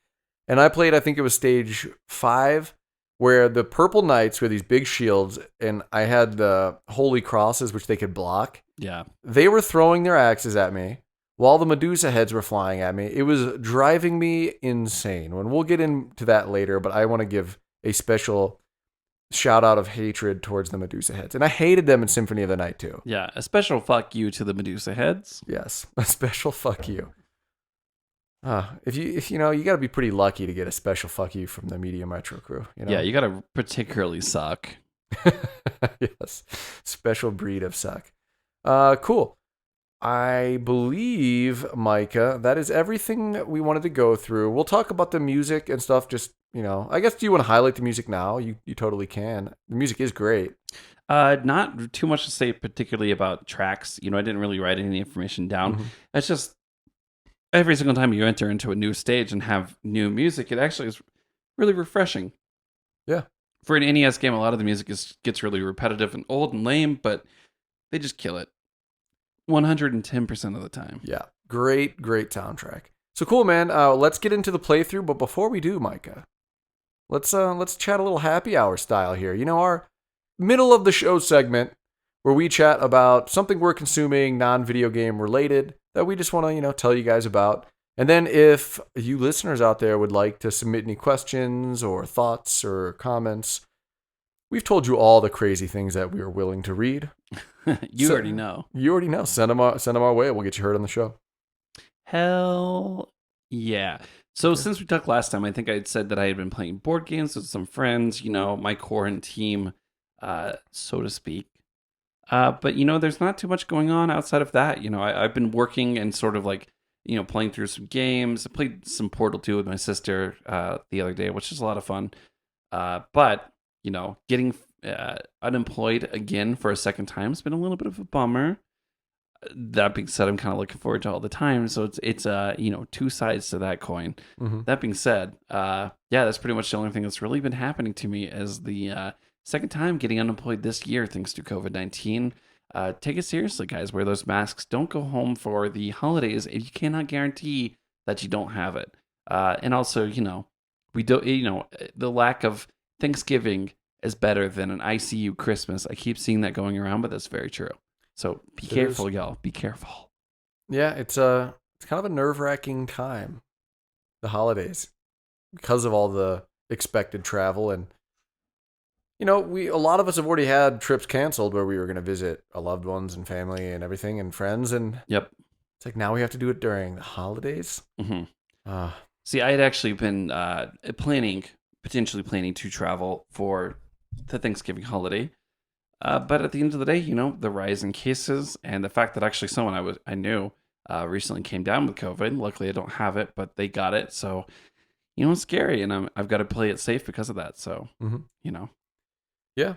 And I played, I think it was stage 5, where the purple knights were these big shields, and I had the holy crosses which they could block. Yeah. They were throwing their axes at me while the Medusa heads were flying at me. It was driving me insane. And we'll get into that later, but I want to give a special shout out of hatred towards the Medusa heads. And I hated them in Symphony of the Night too. Yeah. A special fuck you to the Medusa heads. Yes. A special fuck you. If you know, you got to be pretty lucky to get a special fuck you from the Media Metro crew. You know? Yeah, you gotta particularly suck. Yes. Special breed of suck. Cool. I believe, Micah, that is everything that we wanted to go through. We'll talk about the music and stuff. Just, I guess, do you want to highlight the music now? You totally can. The music is great. Not too much to say particularly about tracks. I didn't really write any information down. Mm-hmm. It's just every single time you enter into a new stage and have new music, it actually is really refreshing. Yeah. For an NES game, a lot of the music gets really repetitive and old and lame, but they just kill it 110% of the time. Yeah. Great soundtrack. So cool, man. Let's get into the playthrough. But before we do, Micah, let's chat a little happy hour style here. Our middle of the show segment where we chat about something we're consuming, non-video game related, that we just want to, tell you guys about. And then if you listeners out there would like to submit any questions or thoughts or comments, we've told you all the crazy things that we are willing to read. You already know. You already know. Send them our way. We'll get you heard on the show. Hell yeah. So since we talked last time, I think I had said that I had been playing board games with some friends, my quarantine, so to speak. But, there's not too much going on outside of that. I've been working and sort of like, playing through some games. I played some Portal 2 with my sister the other day, which is a lot of fun. But, getting unemployed again for a second time has been a little bit of a bummer. That being said, I'm kind of looking forward to all the time. So it's two sides to that coin. Mm-hmm. That being said, that's pretty much the only thing that's really been happening to me as the second time getting unemployed this year thanks to COVID-19. Take it seriously, guys. Wear those masks. Don't go home for the holidays if you cannot guarantee that you don't have it. And also, We don't, the lack of Thanksgiving is better than an ICU Christmas. I keep seeing that going around, but that's very true. So be careful, y'all. Be careful. Yeah, it's kind of a nerve-wracking time, the holidays, because of all the expected travel. And a lot of us have already had trips canceled where we were going to visit our loved ones and family and everything and friends, and Yep. it's like now we have to do it during the holidays. Mm-hmm. See, I had actually been potentially planning to travel for the Thanksgiving holiday. But at the end of the day, the rise in cases and the fact that actually someone I knew recently came down with COVID. Luckily, I don't have it, but they got it. So, it's scary, and I've got to play it safe because of that. So, Yeah,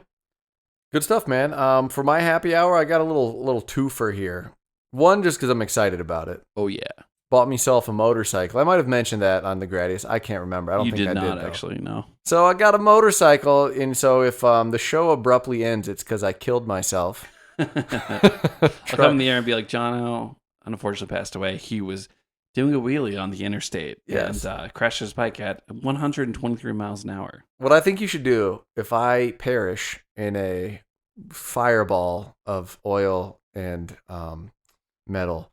good stuff, man. For my happy hour, I got a little twofer here. One, just because I'm excited about it. Oh yeah. Bought myself a motorcycle. I might have mentioned that on the Gradius. I can't remember. I don't think I did. You did not, actually, no. So I got a motorcycle, and so if the show abruptly ends, it's because I killed myself. I'll come in the air and be like, Jono, unfortunately passed away. He was doing a wheelie on the interstate and crashed his bike at 123 miles an hour. What I think you should do, if I perish in a fireball of oil and metal,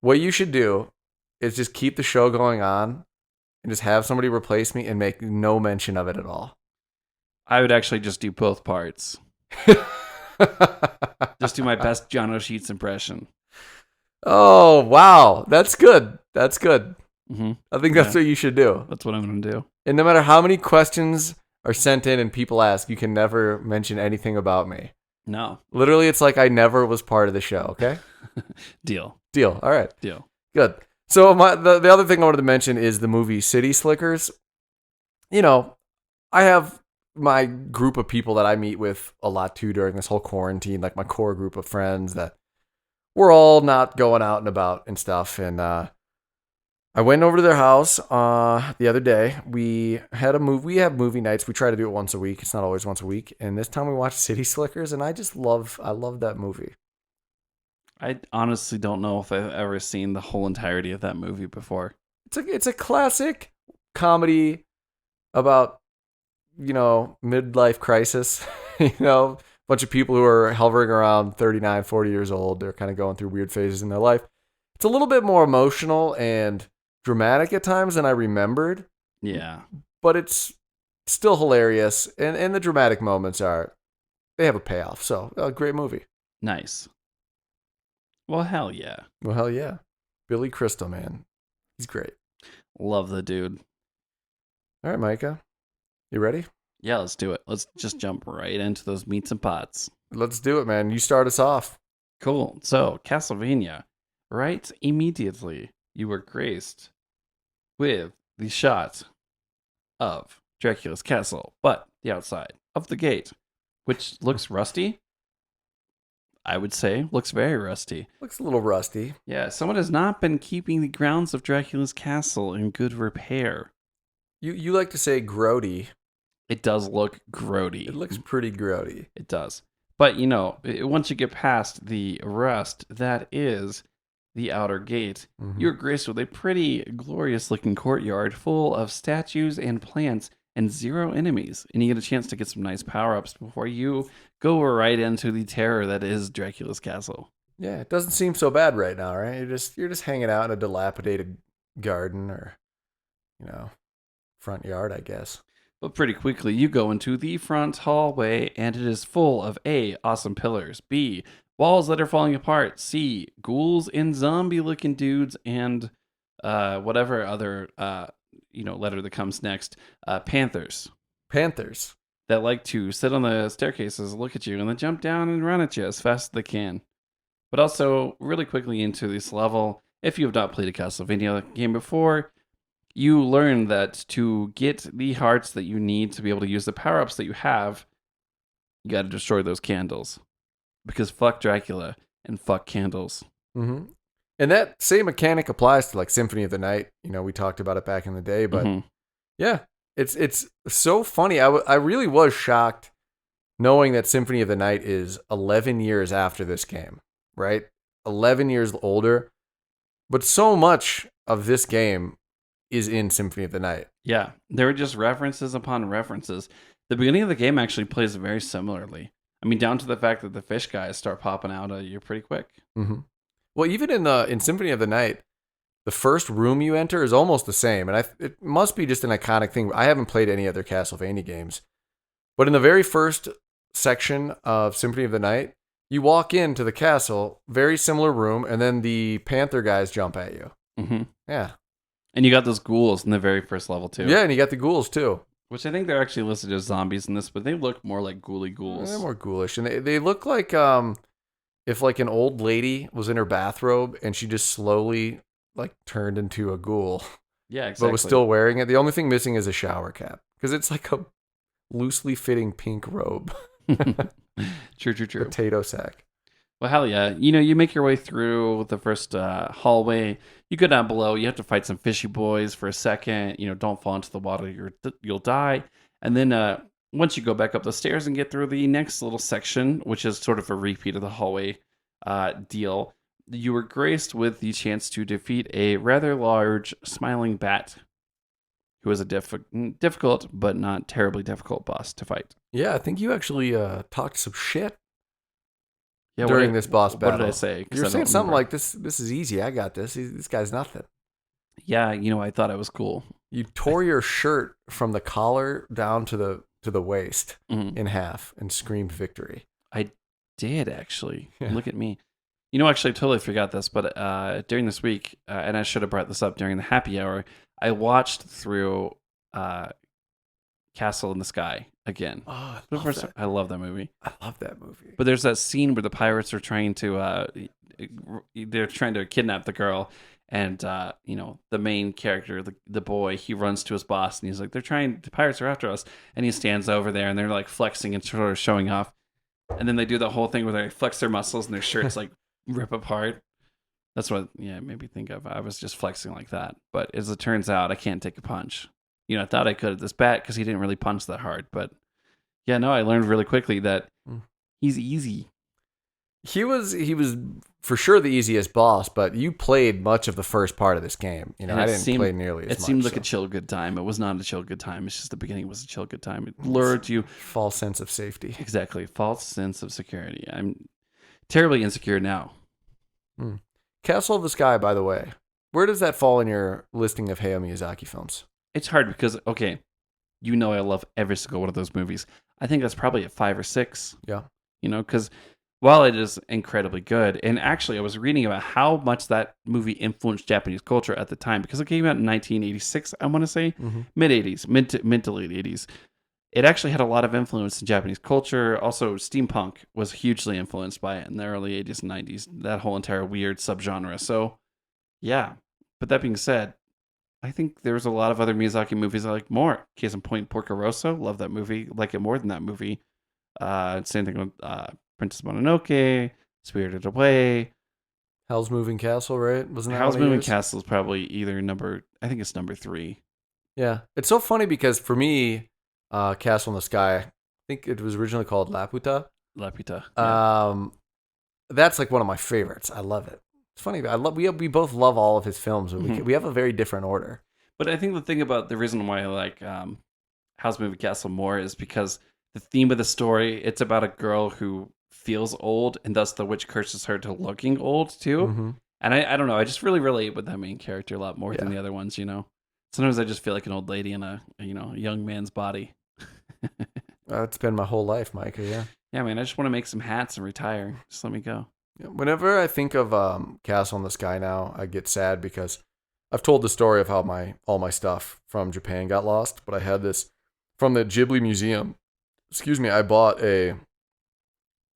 what you should do is just keep the show going on and just have somebody replace me and make no mention of it at all. I would actually just do both parts. Just do my best John O'Sheets impression. Oh, wow. That's good. That's good. Mm-hmm. I think that's what you should do. That's what I'm going to do. And no matter how many questions are sent in and people ask, you can never mention anything about me. No. Literally, it's like I never was part of the show, okay? Deal. All right. Deal. Good. So the other thing I wanted to mention is the movie City Slickers. I have my group of people that I meet with a lot too during this whole quarantine, like my core group of friends that we're all not going out and about and stuff. And I went over to their house the other day. We had we have movie nights. We try to do it once a week. It's not always once a week. And this time we watched City Slickers, and I love that movie. I honestly don't know if I've ever seen the whole entirety of that movie before. It's a classic comedy about, midlife crisis. A bunch of people who are hovering around 39, 40 years old. They're kind of going through weird phases in their life. It's a little bit more emotional and dramatic at times than I remembered. Yeah. But it's still hilarious. And the dramatic moments they have a payoff. So, a great movie. Nice. Well, hell yeah. Billy Crystal, man. He's great. Love the dude. All right, Micah. You ready? Yeah, let's do it. Let's just jump right into those meats and pots. Let's do it, man. You start us off. Cool. So, Castlevania. Right immediately, you were graced with the shot of Dracula's castle, but the outside of the gate, which looks rusty. I would say looks very rusty. Looks a little rusty. Yeah, someone has not been keeping the grounds of Dracula's castle in good repair. You like to say grody. It does look grody. It looks pretty grody. It does. But, once you get past the rust, that is the outer gate, you're graced with a pretty glorious-looking courtyard full of statues and plants and 0 enemies. And you get a chance to get some nice power-ups before you go right into the terror that is Dracula's castle. Yeah, it doesn't seem so bad right now, right? You're just hanging out in a dilapidated garden or, front yard, I guess. But pretty quickly, you go into the front hallway, and it is full of A, awesome pillars, B, walls that are falling apart, C, ghouls and zombie-looking dudes, and whatever other, letter that comes next, panthers. Panthers. That like to sit on the staircases, look at you, and then jump down and run at you as fast as they can. But also, really quickly into this level, if you have not played a Castlevania game before, you learn that to get the hearts that you need to be able to use the power-ups that you have, you got to destroy those candles. Because fuck Dracula and fuck candles. Mm-hmm. And that same mechanic applies to like Symphony of the Night. We talked about it back in the day, but yeah, it's so funny. I really was shocked knowing that Symphony of the Night is 11 years after this game, right? 11 years older. But so much of this game is in Symphony of the Night. Yeah, there were just references upon references. The beginning of the game actually plays very similarly. I mean, down to the fact that the fish guys start popping out at you pretty quick. Mm-hmm. Well, even in Symphony of the Night, the first room you enter is almost the same, and it must be just an iconic thing. I haven't played any other Castlevania games, but in the very first section of Symphony of the Night, you walk into the castle, very similar room, and then the Panther guys jump at you. Mm-hmm. Yeah. And you got those ghouls in the very first level, too. Yeah, and you got the ghouls, too. Which I think they're actually listed as zombies in this, but they look more like ghouly ghouls. They're more ghoulish. And they look like if like an old lady was in her bathrobe and she just slowly like turned into a ghoul. Yeah, exactly. But was still wearing it. The only thing missing is a shower cap. Because it's like a loosely fitting pink robe. True. Potato sack. Well, hell yeah. You make your way through the first hallway. You go down below. You have to fight some fishy boys for a second. Don't fall into the water. You'll die. And then once you go back up the stairs and get through the next little section, which is sort of a repeat of the hallway deal, you were graced with the chance to defeat a rather large smiling bat, who was a difficult but not terribly difficult boss to fight. Yeah, I think you actually talked some shit Yeah, during this boss battle. What did I say? You were saying something like, this is easy. I got this. This guy's nothing. Yeah, I thought I was cool. You tore your shirt from the collar down to the waist Mm-hmm. in half and screamed victory. I did, actually. Yeah. Look at me. Actually, I totally forgot this, but during this week, and I should have brought this up during the happy hour, I watched through Castle in the Sky again. Oh, I love that movie. I love that movie. But there's that scene where the pirates are trying to kidnap the girl, and the main character, the boy, he runs to his boss and he's like, the pirates are after us, and he stands over there and they're like flexing and sort of showing off, and then they do the whole thing where they flex their muscles and their shirts like rip apart. That's what it made me think of. I was just flexing like that, but as it turns out, I can't take a punch. I thought I could at this bat because he didn't really punch that hard, but yeah, no, I learned really quickly that he's easy. He was for sure the easiest boss, but you played much of the first part of this game. I didn't play nearly as much. It seemed like a chill good time. It was not a chill good time. It's just the beginning was a chill good time. It lured you. False sense of safety. Exactly. False sense of security. I'm terribly insecure now. Castle of the Sky, by the way, where does that fall in your listing of Hayao Miyazaki films? It's hard because, okay, I love every single one of those movies. I think that's probably a 5 or 6. Yeah. Because while it is incredibly good, and actually I was reading about how much that movie influenced Japanese culture at the time, because it came out in 1986, I want to say, mid-80s, mid to late 80s. It actually had a lot of influence in Japanese culture. Also, steampunk was hugely influenced by it in the early 80s and 90s, that whole entire weird subgenre. So, yeah. But that being said, I think there's a lot of other Miyazaki movies I like more. Case in point, Porco Rosso. Love that movie. Like it more than that movie. Same thing with Princess Mononoke, Spirited Away. Howl's Moving Castle, right? Wasn't that Howl's Moving Castle is probably either I think it's number 3. Yeah. It's so funny because for me, Castle in the Sky, I think it was originally called Laputa. Laputa. Yeah. That's like one of my favorites. I love it. It's funny. We both love all of his films. But we have a very different order. But I think the thing about the reason why I like Howl's Moving Castle more is because the theme of the story, it's about a girl who feels old, and thus the witch curses her to looking old too. And I don't know. I just really relate with that main character a lot more than the other ones. Sometimes I just feel like an old lady in a young man's body. It's been my whole life, Micah. Yeah. Yeah, man. I just want to make some hats and retire. Just let me go. Whenever I think of Castle in the Sky now, I get sad because I've told the story of how all my stuff from Japan got lost, but I had this from the Ghibli Museum. Excuse me, I bought the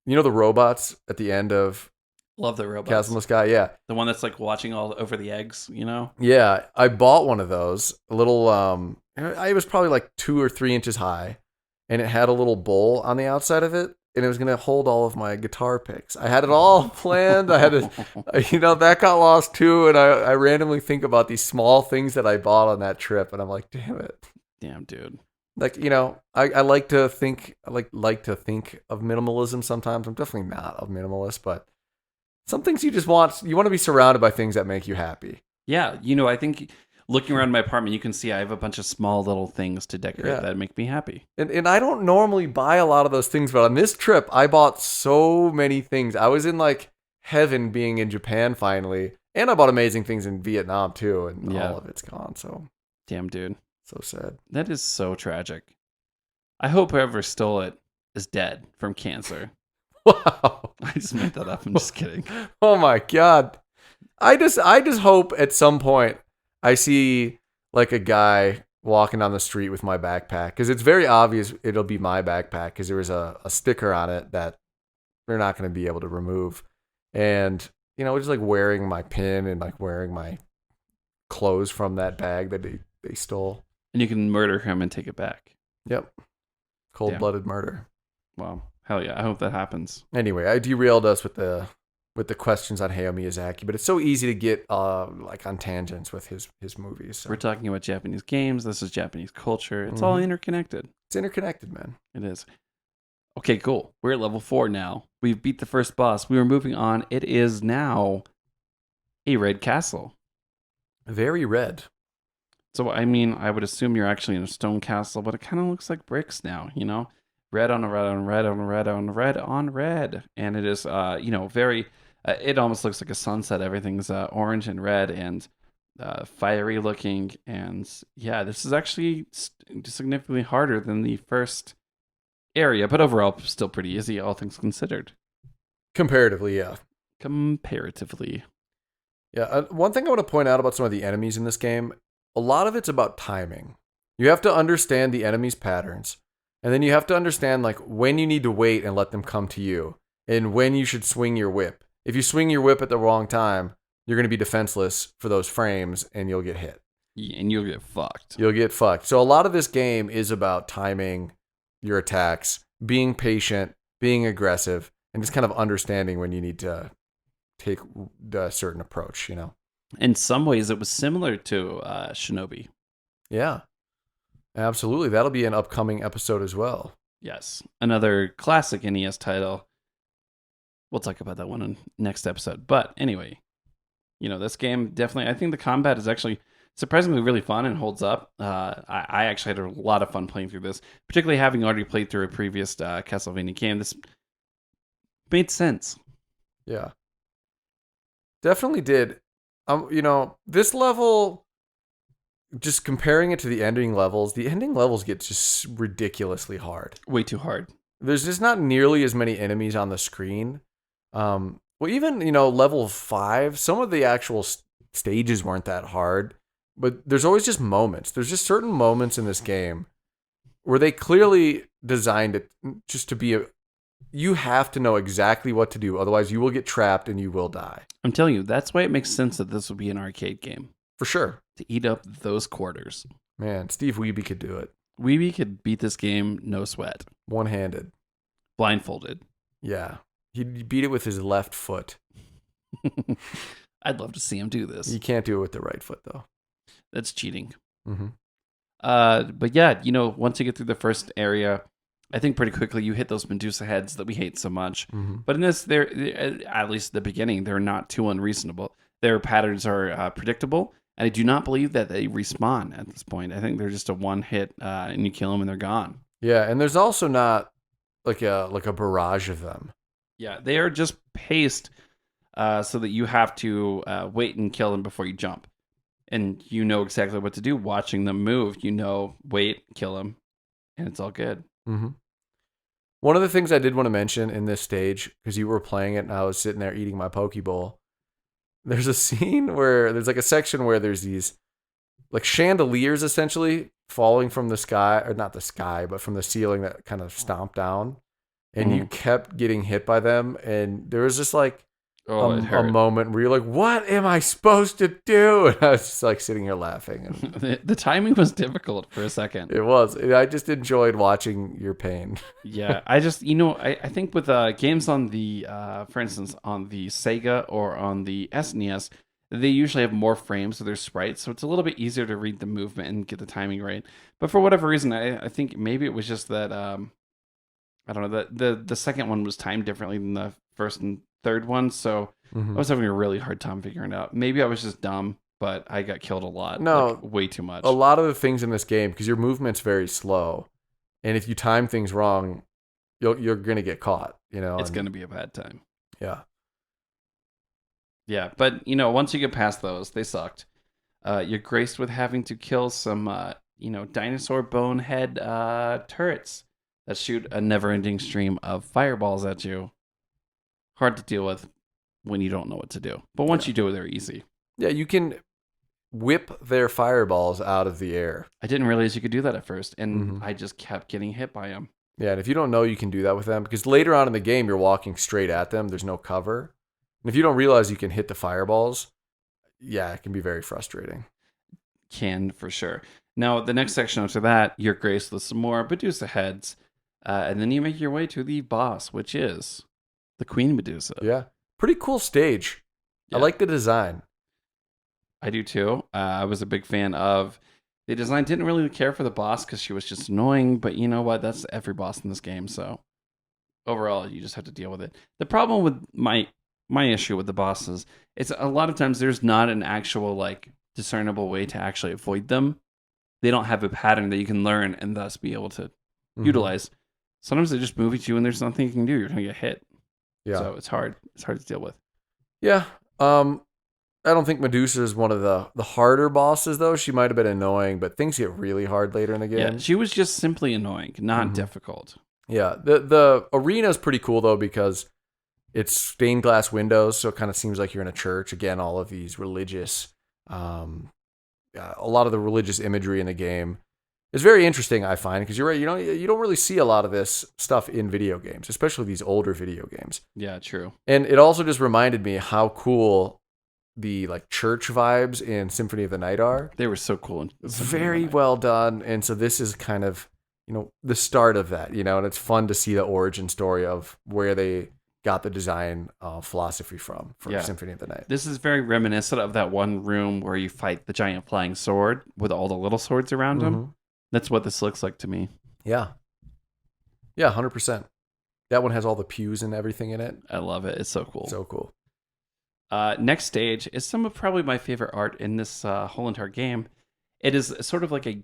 robots at the end of Love the robots. Castle in the Sky, yeah. The one that's like watching all over the eggs, Yeah, I bought one of those. A little, it was probably like 2 or 3 inches high, and it had a little bowl on the outside of it, and it was going to hold all of my guitar picks. I had it all planned. I had it, that got lost too, and I randomly think about these small things that I bought on that trip, and I'm like, damn it. Damn, dude. Like, I like to think of minimalism sometimes. I'm definitely not a minimalist, but some things you want to be surrounded by things that make you happy. Yeah, I think looking around my apartment, you can see I have a bunch of small little things to decorate that make me happy. And I don't normally buy a lot of those things, but on this trip, I bought so many things. I was in like heaven being in Japan finally, and I bought amazing things in Vietnam too, and all of it's gone. So damn, dude, so sad. That is so tragic. I hope whoever stole it is dead from cancer. Wow. I just made that up. I'm just kidding. Oh my God. I just hope at some point I see like a guy walking down the street with my backpack, because it's very obvious it'll be my backpack because there was a sticker on it that they're not going to be able to remove. And, just like wearing my pin and like wearing my clothes from that bag that they stole. And you can murder him and take it back. Yep. Cold-blooded murder. Wow. Hell yeah. I hope that happens. Anyway, I derailed us with the questions on Hayao Miyazaki, but it's so easy to get like on tangents with his movies. So. We're talking about Japanese games. This is Japanese culture. It's all interconnected. It's interconnected, man. It is. Okay, cool. We're at level 4 now. We've beat the first boss. We are moving on. It is now a red castle. Very red. So, I mean, I would assume you're actually in a stone castle, but it kind of looks like bricks now, Red on red on red on red on red on red. And it is, very, it almost looks like a sunset. Everything's orange and red and fiery looking. And yeah, this is actually significantly harder than the first area, but overall still pretty easy, all things considered. Comparatively, yeah. Comparatively. Yeah, one thing I want to point out about some of the enemies in this game, a lot of it's about timing. You have to understand the enemy's patterns. And then you have to understand like when you need to wait and let them come to you, and when you should swing your whip. If you swing your whip at the wrong time, you're going to be defenseless for those frames and you'll get hit. Yeah, and you'll get fucked. You'll get fucked. So a lot of this game is about timing your attacks, being patient, being aggressive, and just kind of understanding when you need to take a certain approach, In some ways, it was similar to Shinobi. Yeah. Absolutely. That'll be an upcoming episode as well. Yes. Another classic NES title. We'll talk about that one in next episode. But anyway, this game definitely, I think the combat is actually surprisingly really fun and holds up. I actually had a lot of fun playing through this, particularly having already played through a previous Castlevania game. This made sense. Yeah. Definitely did. This level, just comparing it to the ending levels get just ridiculously hard. Way too hard. There's just not nearly as many enemies on the screen. Well, even, level 5, some of the actual stages weren't that hard, but there's always just moments. There's just certain moments in this game where they clearly designed it just to be you have to know exactly what to do. Otherwise, you will get trapped and you will die. I'm telling you, that's why it makes sense that this would be an arcade game. For sure. To eat up those quarters. Man, Steve Wiebe could do it. Wiebe could beat this game, no sweat. One-handed. Blindfolded. Yeah. He beat it with his left foot. I'd love to see him do this. You can't do it with the right foot, though. That's cheating. Mm-hmm. But yeah, once you get through the first area, I think pretty quickly you hit those Medusa heads that we hate so much. Mm-hmm. But in this, they're at least at the beginning, they're not too unreasonable. Their patterns are predictable, and I do not believe that they respawn at this point. I think they're just a one hit, and you kill them and they're gone. Yeah, and there's also not like a barrage of them. Yeah, they are just paced so that you have to wait and kill them before you jump. And you know exactly what to do watching them move. Wait, kill them, and it's all good. Mm-hmm. One of the things I did want to mention in this stage, because you were playing it and I was sitting there eating my Pokeball, there's a scene where there's like a section where there's these like chandeliers essentially falling from the sky, or not the sky, but from the ceiling that kind of stomped down. And you kept getting hit by them. And there was just like a moment where you're like, what am I supposed to do? And I was just like sitting here laughing. And the timing was difficult for a second. It was. I just enjoyed watching your pain. Yeah. I just, I think with games on the, for instance, on the Sega or on the SNES, they usually have more frames of their sprites. So it's a little bit easier to read the movement and get the timing right. But for whatever reason, I think maybe it was just that, I don't know, the second one was timed differently than the first and third one, so I was having a really hard time figuring it out. Maybe I was just dumb, but I got killed a lot. No, Like, way too much. a lot of the things in this game, because your movement's very slow, and if you time things wrong, you're gonna get caught. It's going to be a bad time. Yeah. Yeah, but once you get past those, they sucked. You're graced with having to kill some, dinosaur bonehead turrets that shoot a never-ending stream of fireballs at you. Hard to deal with when you don't know what to do. But once you do it, they're easy. Yeah, you can whip their fireballs out of the air. I didn't realize you could do that at first, and I just kept getting hit by them. Yeah, and if you don't know, you can do that with them, because later on in the game, you're walking straight at them. There's no cover. And if you don't realize you can hit the fireballs, yeah, it can be very frustrating. Can, for sure. Now, the next section after that, you're graced with some more Medusa heads, and then you make your way to the boss, which is the Queen Medusa. Yeah. Pretty cool stage. Yeah. I like the design. I do too. I was a big fan of the design. Didn't really care for the boss because she was just annoying, but you know what? That's every boss in this game. So overall, you just have to deal with it. The problem with my issue with the bosses is a lot of times there's not an actual like discernible way to actually avoid them. They don't have a pattern that you can learn and thus be able to utilize. Sometimes they just move at you and there's nothing you can do. You're going to get hit. Yeah. So it's hard. It's hard to deal with. Yeah. I don't think Medusa is one of the harder bosses, though. She might have been annoying, but things get really hard later in the game. Yeah, she was just simply annoying, not difficult. Yeah. The arena is pretty cool, though, because it's stained glass windows, so it kind of seems like you're in a church. Again, all of these religious, a lot of the religious imagery in the game is very interesting, I find, because you're right. You don't really see a lot of this stuff in video games, especially these older video games. Yeah, true. And it also just reminded me how cool the like church vibes in Symphony of the Night are. They were so cool. Very well done. And so this is kind of, the start of that, and it's fun to see the origin story of where they got the design philosophy from for Symphony of the Night. This is very reminiscent of that one room where you fight the giant flying sword with all the little swords around him. That's what this looks like to me. Yeah. Yeah, 100%. That one has all the pews and everything in it. I love it. It's so cool. So cool. Next stage is some of probably my favorite art in this whole entire game. It is sort of like a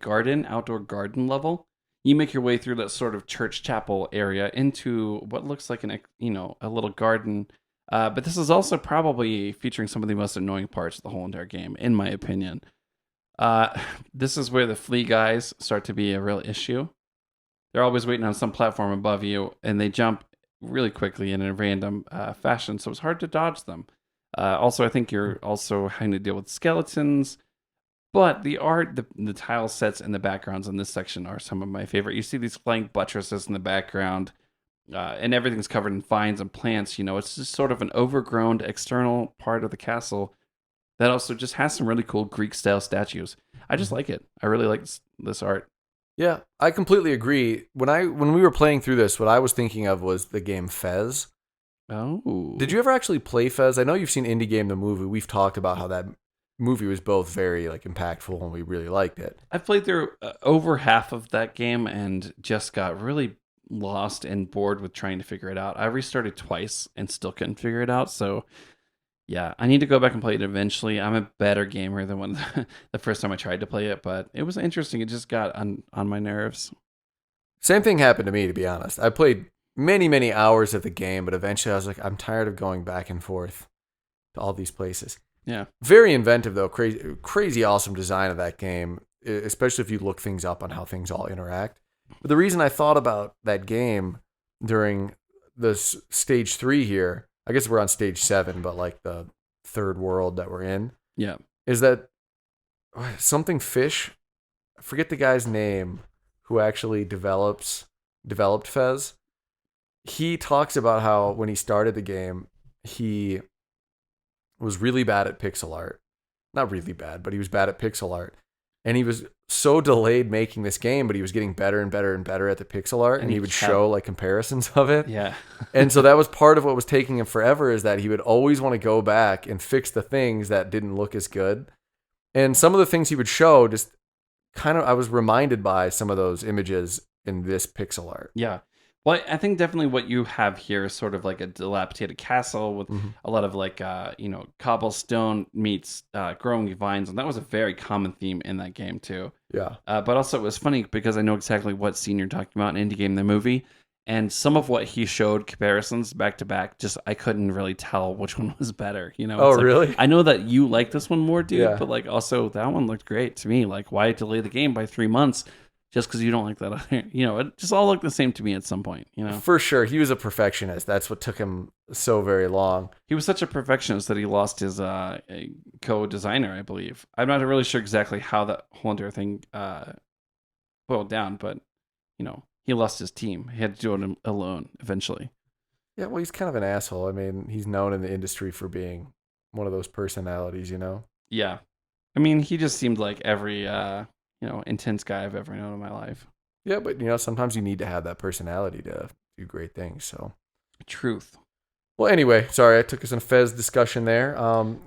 outdoor garden level. You make your way through that sort of church chapel area into what looks like a little garden. But this is also probably featuring some of the most annoying parts of the whole entire game, in my opinion. This is where the flea guys start to be a real issue. They're always waiting on some platform above you, and they jump really quickly in a random fashion, so it's hard to dodge them. Also, I think you're also having to deal with skeletons. But the art, the tile sets, and the backgrounds in this section are some of my favorite. You see these flank buttresses in the background, and everything's covered in vines and plants. It's just sort of an overgrown external part of the castle that also just has some really cool Greek-style statues. I just like it. I really like this art. Yeah, I completely agree. When we were playing through this, what I was thinking of was the game Fez. Oh. Did you ever actually play Fez? I know you've seen Indie Game the movie. We've talked about how that movie was both very impactful and we really liked it. I've played through over half of that game and just got really lost and bored with trying to figure it out. I restarted twice and still couldn't figure it out. So yeah, I need to go back and play it eventually. I'm a better gamer than when the first time I tried to play it, but it was interesting. It just got on my nerves. Same thing happened to me, to be honest. I played many, many hours of the game, but eventually I was like, I'm tired of going back and forth to all these places. Yeah. Very inventive, though. Crazy awesome design of that game, especially if you look things up on how things all interact. But the reason I thought about that game during this stage 3 here, I guess we're on stage 7, but like the third world that we're in, yeah, is that something fish, I forget the guy's name, who actually developed Fez. He talks about how when he started the game, he was really bad at pixel art. Not really bad, but he was bad at pixel art. And he was so delayed making this game, but he was getting better and better and better at the pixel art. And he would show comparisons of it. Yeah. And so that was part of what was taking him forever, is that he would always want to go back and fix the things that didn't look as good. And some of the things he would show just I was reminded by some of those images in this pixel art. Yeah. Well, I think definitely what you have here is sort of like a dilapidated castle with a lot of like, cobblestone meets growing vines. And that was a very common theme in that game, too. Yeah. But also, it was funny because I know exactly what scene you're talking about in Indie Game, the movie. And some of what he showed comparisons back to back, just I couldn't really tell which one was better. Oh, It's like, really? I know that you like this one more, dude, Yeah. but like also that one looked great to me. Like, why delay the game by 3 months just because you don't like that other? It just all looked the same to me at some point. For sure. He was a perfectionist. That's what took him so very long. He was such a perfectionist that he lost his co-designer, I believe. I'm not really sure exactly how that whole entire thing boiled down, but he lost his team. He had to do it alone eventually. Yeah, well, he's kind of an asshole. I mean, he's known in the industry for being one of those personalities, Yeah. I mean, he just seemed like every, intense guy I've ever known in my life. Yeah, but, sometimes you need to have that personality to do great things, so. Truth. Well, anyway, sorry, I took us in a Fez discussion there.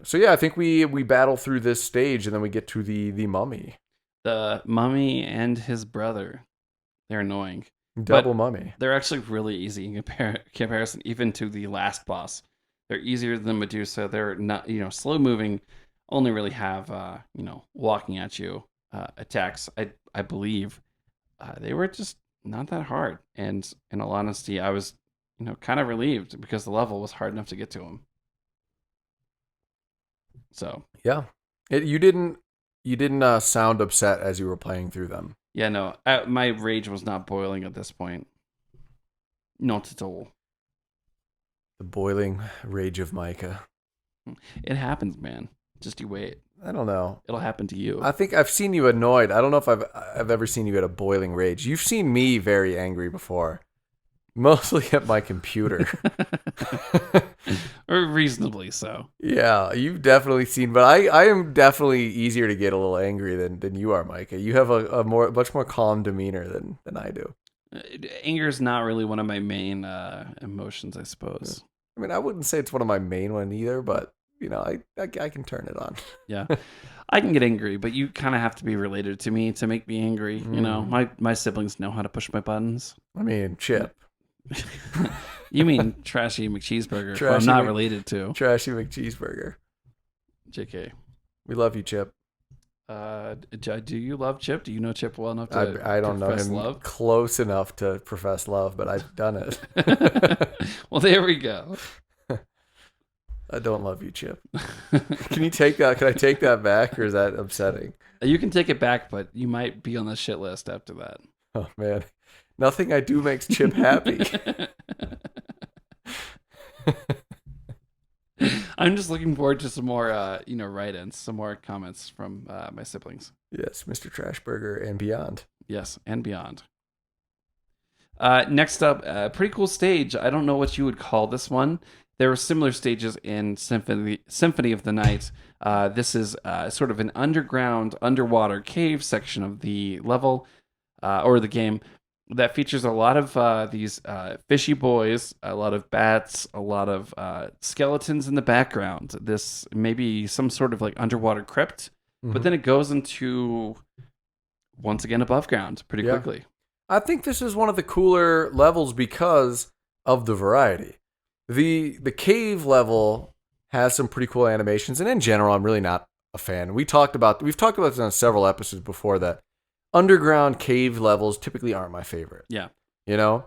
So, yeah, I think we battle through this stage, and then we get to the mummy. The mummy and his brother. They're annoying. Double mummy. They're actually really easy in comparison, even to the last boss. They're easier than Medusa. They're not, slow moving. Only really have, walking at you attacks. I believe they were just not that hard. And in all honesty, I was, kind of relieved because the level was hard enough to get to them. So yeah, you didn't sound upset as you were playing through them. Yeah, no, my rage was not boiling at this point. Not at all. The boiling rage of Micah. It happens, man. Just you wait. I don't know. It'll happen to you. I think I've seen you annoyed. I don't know if I've ever seen you at a boiling rage. You've seen me very angry before. Mostly at my computer. Or reasonably so. Yeah, you've definitely seen, but I am definitely easier to get a little angry than you are, Micah. You have a much more calm demeanor than I do. Anger is not really one of my main emotions, I suppose. I mean, I wouldn't say it's one of my main ones either, but I can turn it on. Yeah. I can get angry, but you kind of have to be related to me to make me angry. My siblings know how to push my buttons. I mean, Chip. You mean Trashy McCheeseburger, who I'm not related to. Trashy McCheeseburger. JK. We love you, Chip. Do you love Chip? Do you know Chip well enough to I don't know him love? Close enough to profess love, but I've done it. Well, there we go. I don't love you, Chip. Can you take that? Can I take that back, or is that upsetting? You can take it back, but you might be on the shit list after that. Oh, man. Nothing I do makes Chip happy. I'm just looking forward to some more, write-ins, some more comments from my siblings. Yes, Mr. Trashburger and beyond. Yes, and beyond. Next up, pretty cool stage. I don't know what you would call this one. There were similar stages in Symphony of the Night. This is sort of an underwater cave section of the level or the game that features a lot of these fishy boys, a lot of bats, a lot of skeletons in the background. This may be some sort of like underwater crypt, but then it goes into, once again, above ground pretty quickly. I think this is one of the cooler levels because of the variety. The cave level has some pretty cool animations, and in general, I'm really not a fan. We've talked about this on several episodes before that underground cave levels typically aren't my favorite. Yeah. Though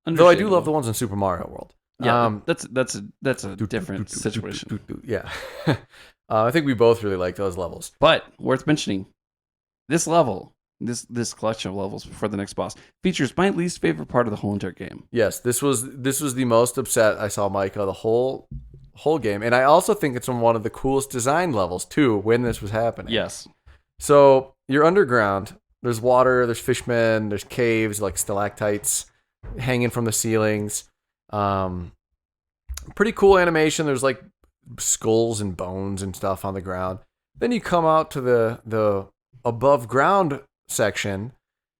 I do love the ones in Super Mario World. Yeah, that's a different situation. Yeah. I think we both really like those levels. But worth mentioning, this level, this collection of levels before the next boss features my least favorite part of the whole entire game. Yes, this was the most upset I saw Micah the whole game, and I also think it's one of the coolest design levels too when this was happening. Yes. So you're underground. There's water. There's fishmen. There's caves like stalactites hanging from the ceilings. Pretty cool animation. There's like skulls and bones and stuff on the ground. Then you come out to the above ground section,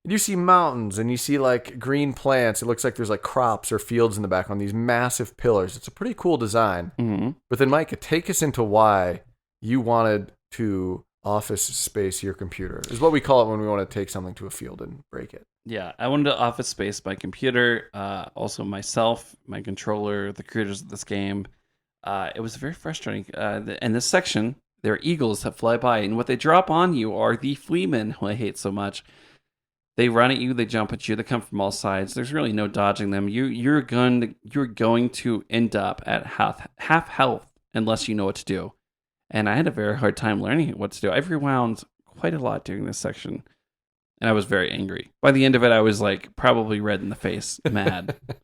and you see mountains and you see like green plants. It looks like there's like crops or fields in the background. These massive pillars. It's a pretty cool design. Mm-hmm. But then, Micah, take us into why you wanted to office space your computer. Is what we call it when we want to take something to a field and break it. Yeah, I wanted to office space my computer, also myself, my controller, the creators of this game. It was very frustrating. In this section, there are eagles that fly by, and what they drop on you are the fleamen, who I hate so much. They run at you, they jump at you, they come from all sides. There's really no dodging them. You're going to end up at half health unless you know what to do. And I had a very hard time learning what to do. I've rewound quite a lot during this section, and I was very angry. By the end of it, I was like probably red in the face, mad. It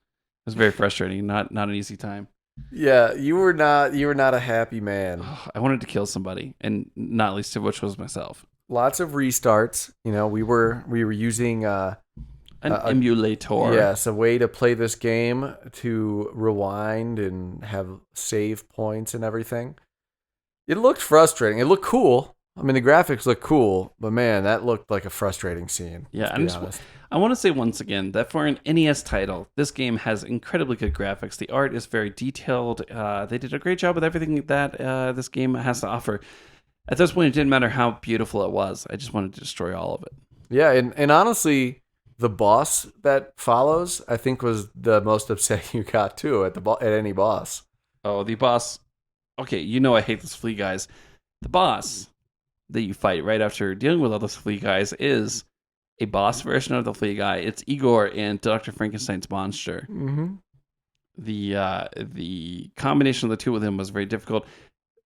was very frustrating. Not an easy time. Yeah, you were not a happy man. I wanted to kill somebody, and not least of which was myself. Lots of restarts. We were using An emulator. yes, a way to play this game to rewind and have save points and everything. It looked frustrating. It looked cool. I mean, the graphics look cool, but man, that looked like a frustrating scene. Yeah, to be honest. I want to say once again that for an NES title, this game has incredibly good graphics. The art is very detailed. They did a great job with everything that this game has to offer. At this point, it didn't matter how beautiful it was. I just wanted to destroy all of it. Yeah, and honestly, the boss that follows, I think, was the most upset you got too at any boss. Oh, the boss. Okay, I hate those flea guys. The boss that you fight right after dealing with all those flea guys is a boss version of the flea guy. It's Igor and Dr. Frankenstein's monster. Mm-hmm. The combination of the two with him was very difficult.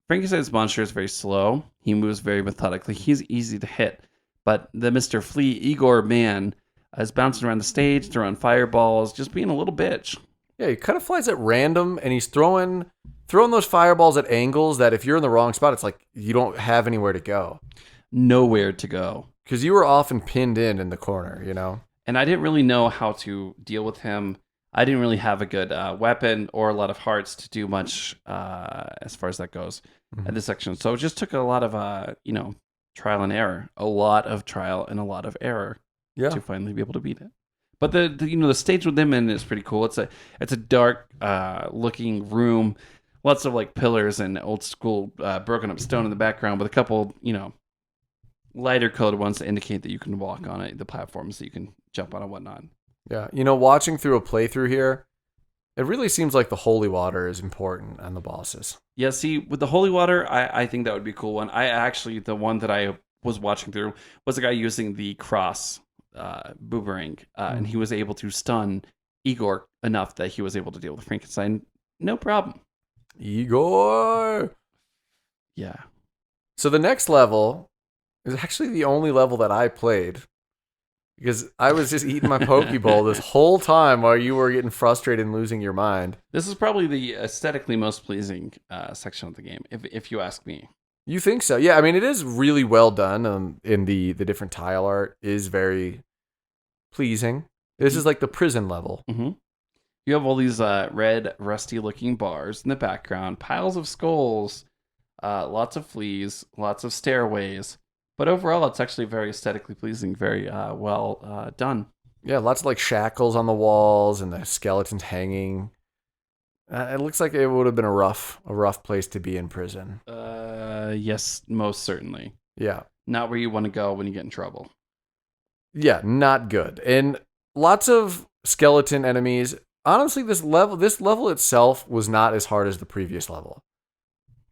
Frankenstein's monster is very slow. He moves very methodically. He's easy to hit. But the Mr. Flea Igor man is bouncing around the stage, throwing fireballs, just being a little bitch. Yeah, he kind of flies at random, and he's throwing those fireballs at angles that if you're in the wrong spot, it's like you don't have anywhere to go. Nowhere to go. Because you were often pinned in the corner, And I didn't really know how to deal with him. I didn't really have a good weapon or a lot of hearts to do much as far as that goes at this section. So it just took a lot of, trial and error. A lot of trial and a lot of error to finally be able to beat it. But the stage with them in is pretty cool. It's a dark looking room, lots of like pillars and old school broken up stone in the background, with a couple lighter colored ones to indicate that you can walk on it, the platforms that you can jump on and whatnot. Yeah, watching through a playthrough here, it really seems like the holy water is important on the bosses. Yeah, see, with the holy water, I think that would be a cool one. The one that I was watching through was a guy using the cross boomerang, and he was able to stun Igor enough that he was able to deal with Frankenstein. No problem. Igor! Yeah. So the next level is actually the only level that I played, because I was just eating my Pokeball this whole time while you were getting frustrated and losing your mind. This is probably the aesthetically most pleasing section of the game, if you ask me. You think so? Yeah, I mean, it is really well done. In the different tile art is very pleasing. This is like the prison level. Mm-hmm. You have all these red, rusty-looking bars in the background, piles of skulls, lots of fleas, lots of stairways. But overall, it's actually very aesthetically pleasing, very well done. Yeah, lots of like shackles on the walls and the skeletons hanging. It looks like it would have been a rough place to be in prison. Yes, most certainly. Yeah. Not where you want to go when you get in trouble. Yeah, not good. And lots of skeleton enemies. Honestly, this level itself was not as hard as the previous level.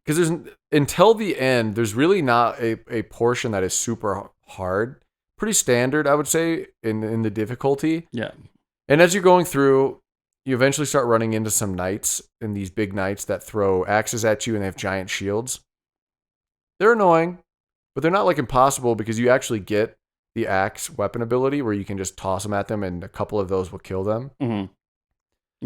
Because until the end, there's really not a portion that is super hard. Pretty standard, I would say, in the difficulty. Yeah. And as you're going through, you eventually start running into some knights, and these big knights that throw axes at you, and they have giant shields. They're annoying, but they're not like impossible, because you actually get the axe weapon ability where you can just toss them at them, and a couple of those will kill them. Mm-hmm.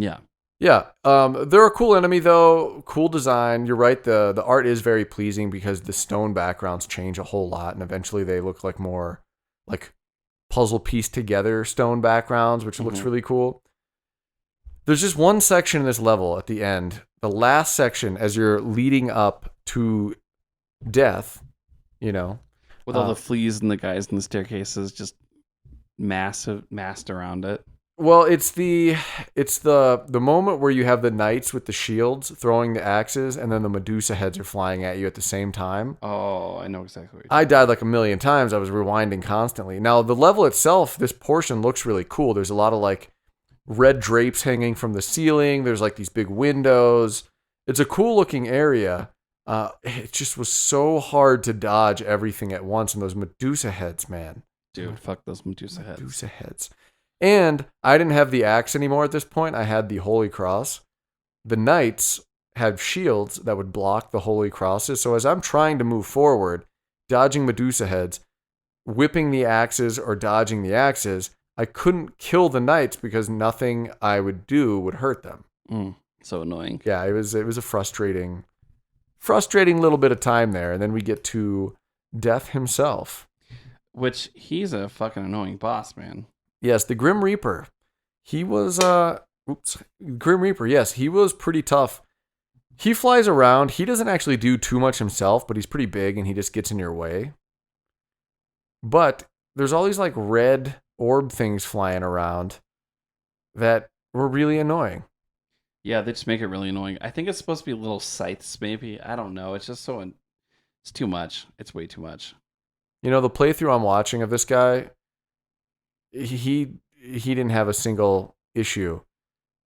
Yeah. Yeah, they're a cool enemy though. Cool design. You're right. The art is very pleasing because the stone backgrounds change a whole lot, and eventually they look like more like puzzle piece together stone backgrounds, which looks really cool. There's just one section in this level at the end, the last section, as you're leading up to death. With all the fleas and the guys in the staircases just massed around it. Well, it's the moment where you have the knights with the shields throwing the axes, and then the Medusa heads are flying at you at the same time. Oh, I know exactly what you're I talking died like a million times. I was rewinding constantly. Now the level itself, this portion looks really cool. There's a lot of like red drapes hanging from the ceiling. There's like these big windows. It's a cool looking area. It just was so hard to dodge everything at once, and those Medusa heads, man. Dude, fuck those Medusa heads. Medusa heads. And I didn't have the axe anymore at this point. I had the Holy Cross. The knights had shields that would block the Holy Crosses. So as I'm trying to move forward, dodging Medusa heads, whipping the axes or dodging the axes, I couldn't kill the knights because nothing I would do would hurt them. So annoying. Yeah, it was a frustrating little bit of time there. And then we get to Death himself. Which, he's a fucking annoying boss, man. Yes, the Grim Reaper. He was Grim Reaper, yes, he was pretty tough. He flies around. He doesn't actually do too much himself, but he's pretty big and he just gets in your way. But there's all these like red orb things flying around that were really annoying. Yeah, they just make it really annoying. I think it's supposed to be little scythes, maybe. I don't know. It's just it's too much. It's way too much. You know, the playthrough I'm watching of this guy, he didn't have a single issue.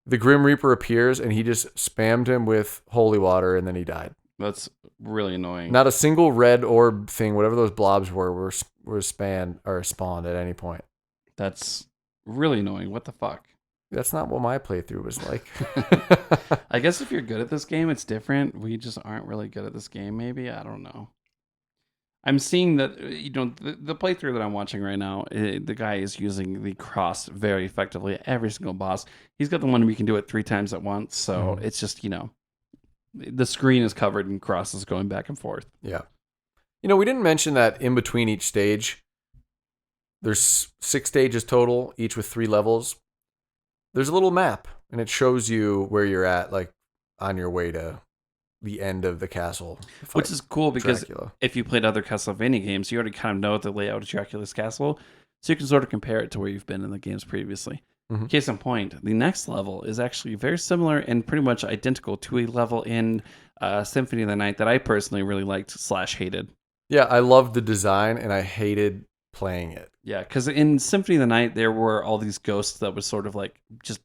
The Grim Reaper appears and he just spammed him with holy water and then he died. That's really annoying. Not a single red orb thing, whatever those blobs were spawned at any point. That's really annoying. What the fuck? That's not what my playthrough was like. I guess if you're good at this game, it's different. We just aren't really good at this game, maybe. I don't know. I'm seeing that, the playthrough that I'm watching right now, the guy is using the cross very effectively at every single boss. He's got the one where you can do it 3 times at once. So it's just, the screen is covered in crosses going back and forth. Yeah. We didn't mention that in between each stage, there's 6 stages total, each with 3 levels. There's a little map, and it shows you where you're at, like, on your way to the end of the castle. Which is cool because Dracula. If you played other Castlevania games, you already kind of know the layout of Dracula's castle, so you can sort of compare it to where you've been in the games previously. Mm-hmm. Case in point, the next level is actually very similar and pretty much identical to a level in Symphony of the Night that I personally really liked / hated. Yeah, I loved the design, and I hated playing it. Yeah, because in Symphony of the Night, there were all these ghosts that would sort of like just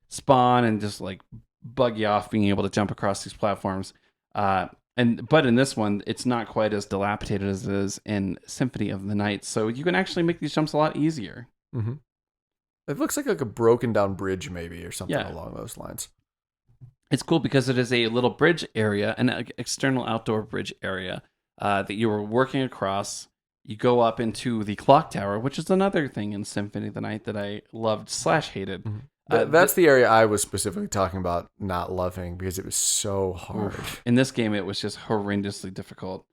spawn and just like bug you off being able to jump across these platforms. But in this one, it's not quite as dilapidated as it is in Symphony of the Night, so you can actually make these jumps a lot easier. Mm-hmm. It looks like a broken down bridge, maybe, or something along those lines. It's cool because it is a little bridge area, an external outdoor bridge area that you were working across. You go up into the clock tower, which is another thing in Symphony of the Night that I loved / hated. Mm-hmm. That's the area I was specifically talking about not loving because it was so hard. In this game, it was just horrendously difficult.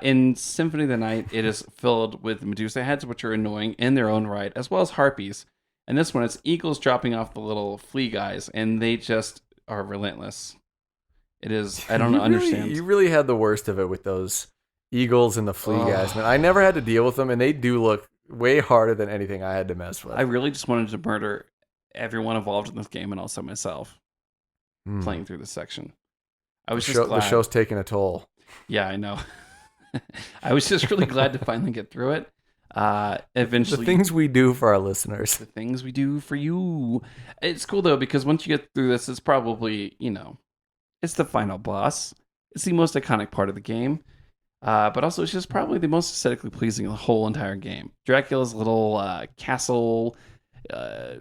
In Symphony of the Night, it is filled with Medusa heads, which are annoying in their own right, as well as harpies. And this one, it's eagles dropping off the little flea guys, and they just are relentless. It is, I don't understand. You really had the worst of it with those eagles and the flea guys, man. I never had to deal with them, and they do look way harder than anything I had to mess with. I really just wanted to murder everyone involved in this game and also myself playing through this section. I was just glad. The show's taking a toll. Yeah, I know. I was just really glad to finally get through it. Eventually, the things we do for our listeners. The things we do for you. It's cool, though, because once you get through this, it's probably, it's the final boss. It's the most iconic part of the game. But also, it's just probably the most aesthetically pleasing of the whole entire game. Dracula's little castle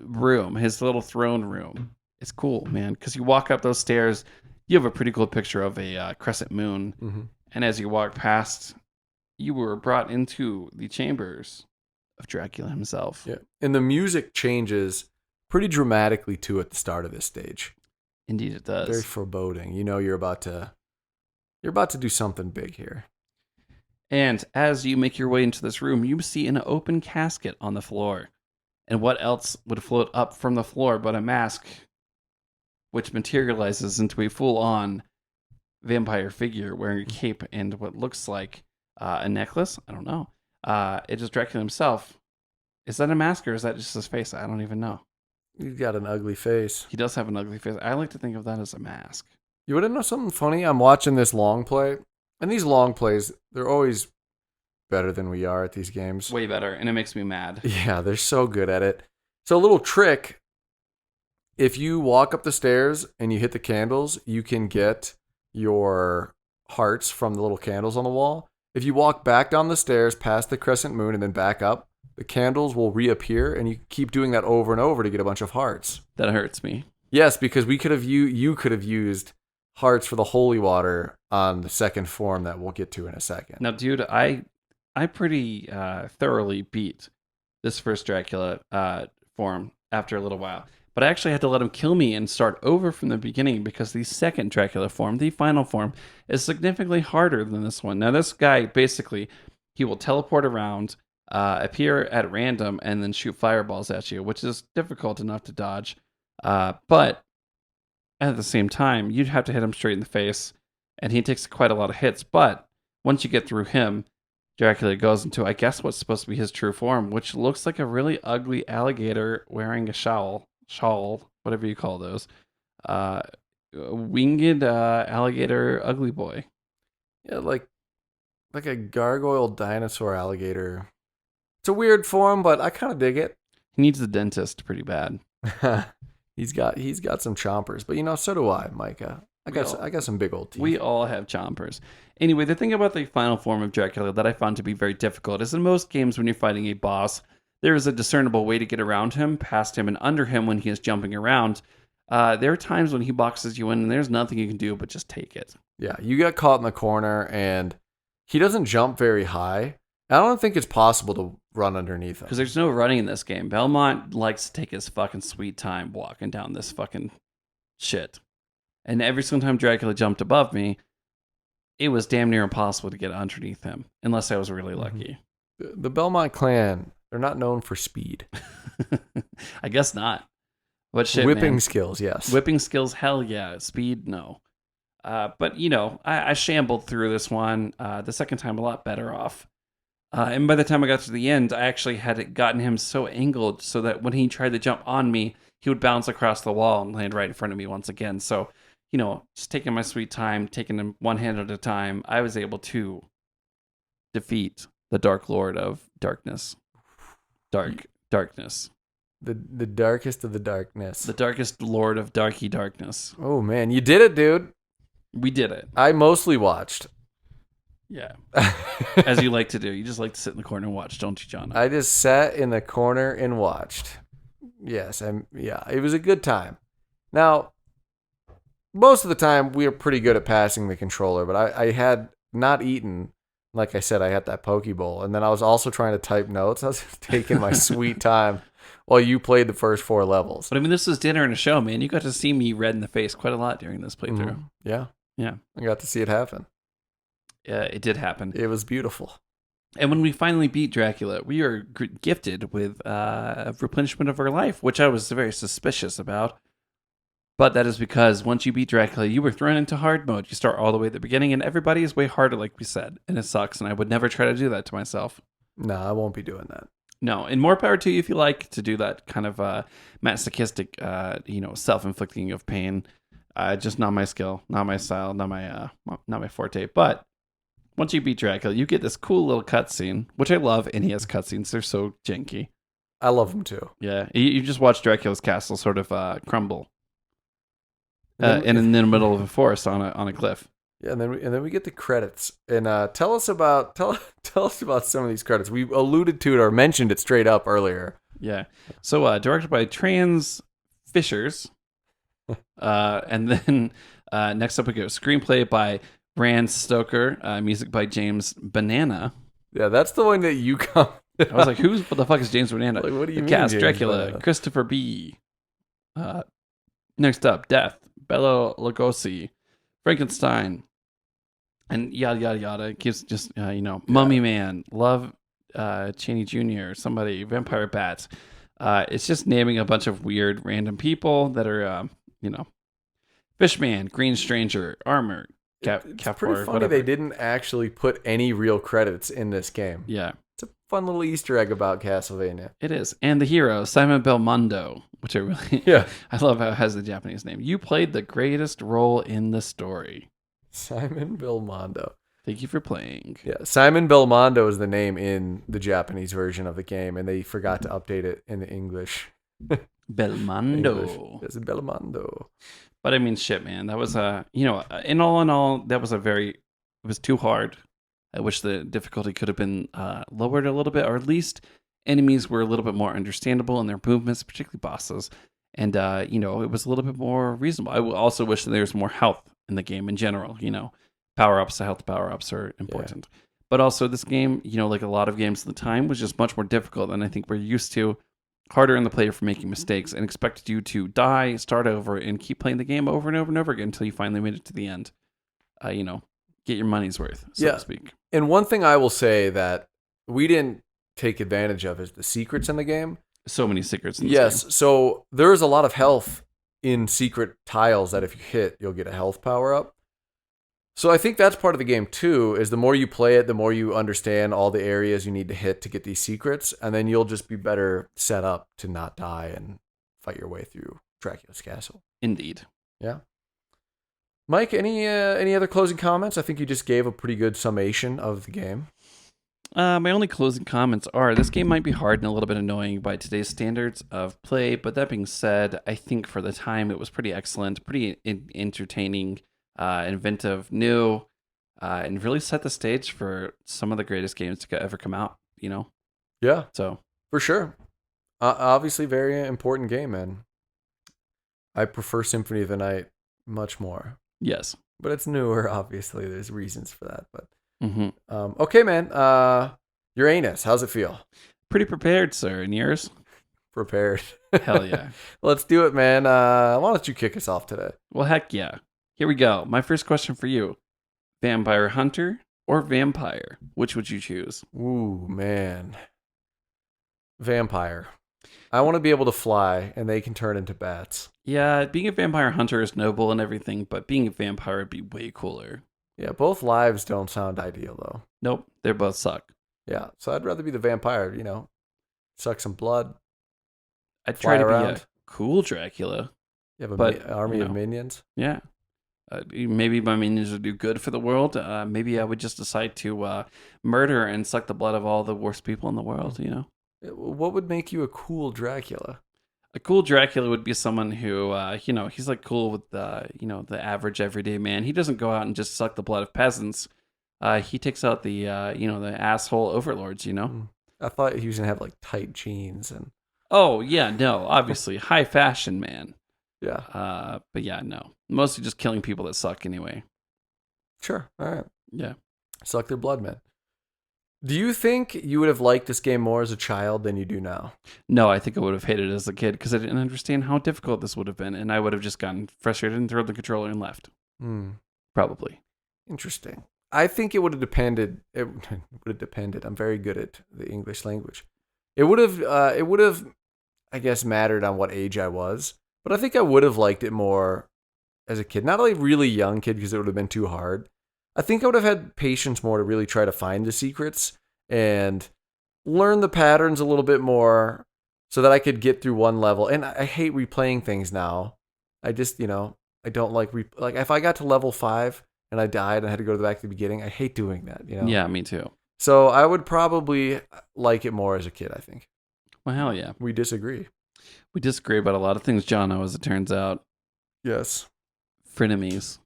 room, his little throne room. It's cool, man, because you walk up those stairs, you have a pretty cool picture of a crescent moon. Mm-hmm. And as you walk past, you were brought into the chambers of Dracula himself. Yeah. And the music changes pretty dramatically, too, at the start of this stage. Indeed, it does. Very foreboding. You're about to do something big here. And as you make your way into this room, you see an open casket on the floor. And what else would float up from the floor but a mask, which materializes into a full-on vampire figure wearing a cape and what looks like a necklace? I don't know. It is Dracula himself. Is that a mask or is that just his face? I don't even know. He's got an ugly face. He does have an ugly face. I like to think of that as a mask. You want to know something funny? I'm watching this long play, and these long plays, they're always better than we are at these games. Way better, and it makes me mad. Yeah, they're so good at it. So a little trick, if you walk up the stairs and you hit the candles, you can get your hearts from the little candles on the wall. If you walk back down the stairs past the crescent moon and then back up, the candles will reappear, and you keep doing that over and over to get a bunch of hearts. That hurts me. Yes, because you could have used hearts for the holy water on the second form that we'll get to in a second. Now, dude, I pretty thoroughly beat this first Dracula form after a little while. But I actually had to let him kill me and start over from the beginning because the second Dracula form, the final form, is significantly harder than this one. Now, this guy, basically, he will teleport around, appear at random, and then shoot fireballs at you, which is difficult enough to dodge. But at the same time, you'd have to hit him straight in the face, and he takes quite a lot of hits. But once you get through him, Dracula goes into, I guess, what's supposed to be his true form, which looks like a really ugly alligator wearing a shawl, whatever you call those. Winged alligator ugly boy. Yeah, like a gargoyle dinosaur alligator. It's a weird form, but I kind of dig it. He needs a dentist pretty bad. He's got some chompers, but so do I, Micah. I got some big old teeth. We all have chompers. Anyway, the thing about the final form of Dracula that I found to be very difficult is in most games when you're fighting a boss, there is a discernible way to get around him, past him, and under him when he is jumping around. There are times when he boxes you in and there's nothing you can do but just take it. Yeah, you get caught in the corner and he doesn't jump very high. I don't think it's possible to run underneath him. Because there's no running in this game. Belmont likes to take his fucking sweet time walking down this fucking shit. And every single time Dracula jumped above me, it was damn near impossible to get underneath him, unless I was really lucky. The Belmont clan, they're not known for speed. I guess not. But shit, Whipping man. skills, yes. Whipping skills, hell yeah. Speed, no. But, I shambled through this one. The second time, a lot better off. And by the time I got to the end, I actually had gotten him so angled so that when he tried to jump on me, he would bounce across the wall and land right in front of me once again. So, just taking my sweet time, taking him one hand at a time, I was able to defeat the Dark Lord of Darkness. Darkness. The darkest of the darkness. The darkest Lord of Darky Darkness. Oh, man. You did it, dude. We did it. I mostly watched. Yeah. As you like to do. You just like to sit in the corner and watch, don't you, John? I just sat in the corner and watched. Yes, it was a good time. Now, most of the time we were pretty good at passing the controller, but I had not eaten. Like I said, I had that Poke Bowl, and then I was also trying to type notes. I was just taking my sweet time while you played the first 4 levels. But I mean, this was dinner and a show, man. You got to see me red in the face quite a lot during this playthrough. Mm-hmm. Yeah. Yeah. I got to see it happen. Yeah, it did happen. It was beautiful. And when we finally beat Dracula, we are gifted with a replenishment of our life, which I was very suspicious about. But that is because once you beat Dracula, you were thrown into hard mode. You start all the way at the beginning, and everybody is way harder, like we said. And it sucks, and I would never try to do that to myself. No, I won't be doing that. No, and more power to you if you like to do that kind of masochistic, self-inflicting of pain. Just not my skill, not my style, not my forte. But once you beat Dracula, you get this cool little cutscene, which I love. NES cutscenes, they're so janky. I love them too. Yeah, you just watch Dracula's castle sort of crumble, and in the middle of a forest on a cliff. Yeah, and then we get the credits. And tell us about some of these credits. We alluded to it or mentioned it straight up earlier. Yeah. So directed by Trans Fishers. And then next up we go screenplay by Bram Stoker, music by James Banana. Yeah, that's the one that you come. I was like, what the fuck is James Banana? Like, what do you mean, Cast James Dracula, Banana? Christopher B. Next up, Death, Bela Lugosi, Frankenstein, and yada yada yada. It gives just Mummy Man, Love Chaney Jr., somebody, Vampire Bats. It's just naming a bunch of weird random people that are Fishman, Green Stranger, Armor, It's pretty funny they didn't actually put any real credits in this game. Yeah. It's a fun little Easter egg about Castlevania. It is. And the hero, Simon Belmondo, which I really Yeah. I love how it has the Japanese name. You played the greatest role in the story. Simon Belmondo. Thank you for playing. Yeah, Simon Belmondo is the name in the Japanese version of the game, and they forgot to update it in the English. Belmondo. It's Belmondo. But I mean, shit, man. That was in all, that was it was too hard. I wish the difficulty could have been lowered a little bit, or at least enemies were a little bit more understandable in their movements, particularly bosses. And, it was a little bit more reasonable. I also wish that there was more health in the game in general. Power-ups, health power-ups are important. Yeah. But also this game, like a lot of games at the time, was just much more difficult than I think we're used to. Harder on the player for making mistakes, and expected you to die, start over, and keep playing the game over and over and over again until you finally made it to the end. Get your money's worth, so to speak. And one thing I will say that we didn't take advantage of is the secrets in the game. So many secrets in this game. Yes, so there's a lot of health in secret tiles that if you hit, you'll get a health power-up. So I think that's part of the game too, is the more you play it, the more you understand all the areas you need to hit to get these secrets, and then you'll just be better set up to not die and fight your way through Dracula's castle. Indeed. Yeah. Mike, any other closing comments? I think you just gave a pretty good summation of the game. My only closing comments are this game might be hard and a little bit annoying by today's standards of play, but that being said, I think for the time it was pretty excellent, pretty entertaining, inventive, new, and really set the stage for some of the greatest games to ever come out, Yeah. So. For sure. Obviously, very important game, man. I prefer Symphony of the Night much more. Yes. But it's newer, obviously. There's reasons for that. But mm-hmm. Okay, man. Uranus, how's it feel? Pretty prepared, sir. And yours? Prepared. Hell yeah. Let's do it, man. Why don't you kick us off today? Well, heck yeah. Here we go. My first question for you. Vampire Hunter or Vampire? Which would you choose? Ooh, man. Vampire. I want to be able to fly, and they can turn into bats. Yeah, being a vampire hunter is noble and everything, but being a vampire would be way cooler. Yeah, both lives don't sound ideal, though. Nope, they both suck. Yeah, so I'd rather be the vampire, suck some blood. I'd try to be a cool Dracula. You have an army of minions? Yeah. Maybe my minions would do good for the world. Maybe I would just decide to murder and suck the blood of all the worst people in the world, What would make you a cool Dracula? A cool Dracula would be someone who, he's like cool with the average everyday man. He doesn't go out and just suck the blood of peasants. He takes out the asshole overlords. I thought he was gonna have like tight jeans and. Oh yeah, no, obviously high fashion man. Yeah. But yeah, no, mostly just killing people that suck anyway. Sure. All right. Yeah. Suck their blood, man. Do you think you would have liked this game more as a child than you do now? No, I think I would have hated it as a kid because I didn't understand how difficult this would have been, and I would have just gotten frustrated and thrown the controller and left. Probably. Interesting. I think it would have depended. It would have depended. I'm very good at the English language. It would have, I guess, mattered on what age I was, but I think I would have liked it more as a kid. Not a really young kid because it would have been too hard. I think I would have had patience more to really try to find the secrets and learn the patterns a little bit more so that I could get through one level. And I hate replaying things now. I just, I don't like if I got to level 5 and I died and I had to go back to the beginning, I hate doing that, Yeah, me too. So I would probably like it more as a kid, I think. Well, hell yeah. We disagree. We disagree about a lot of things, Jono, as it turns out. Yes. Frenemies.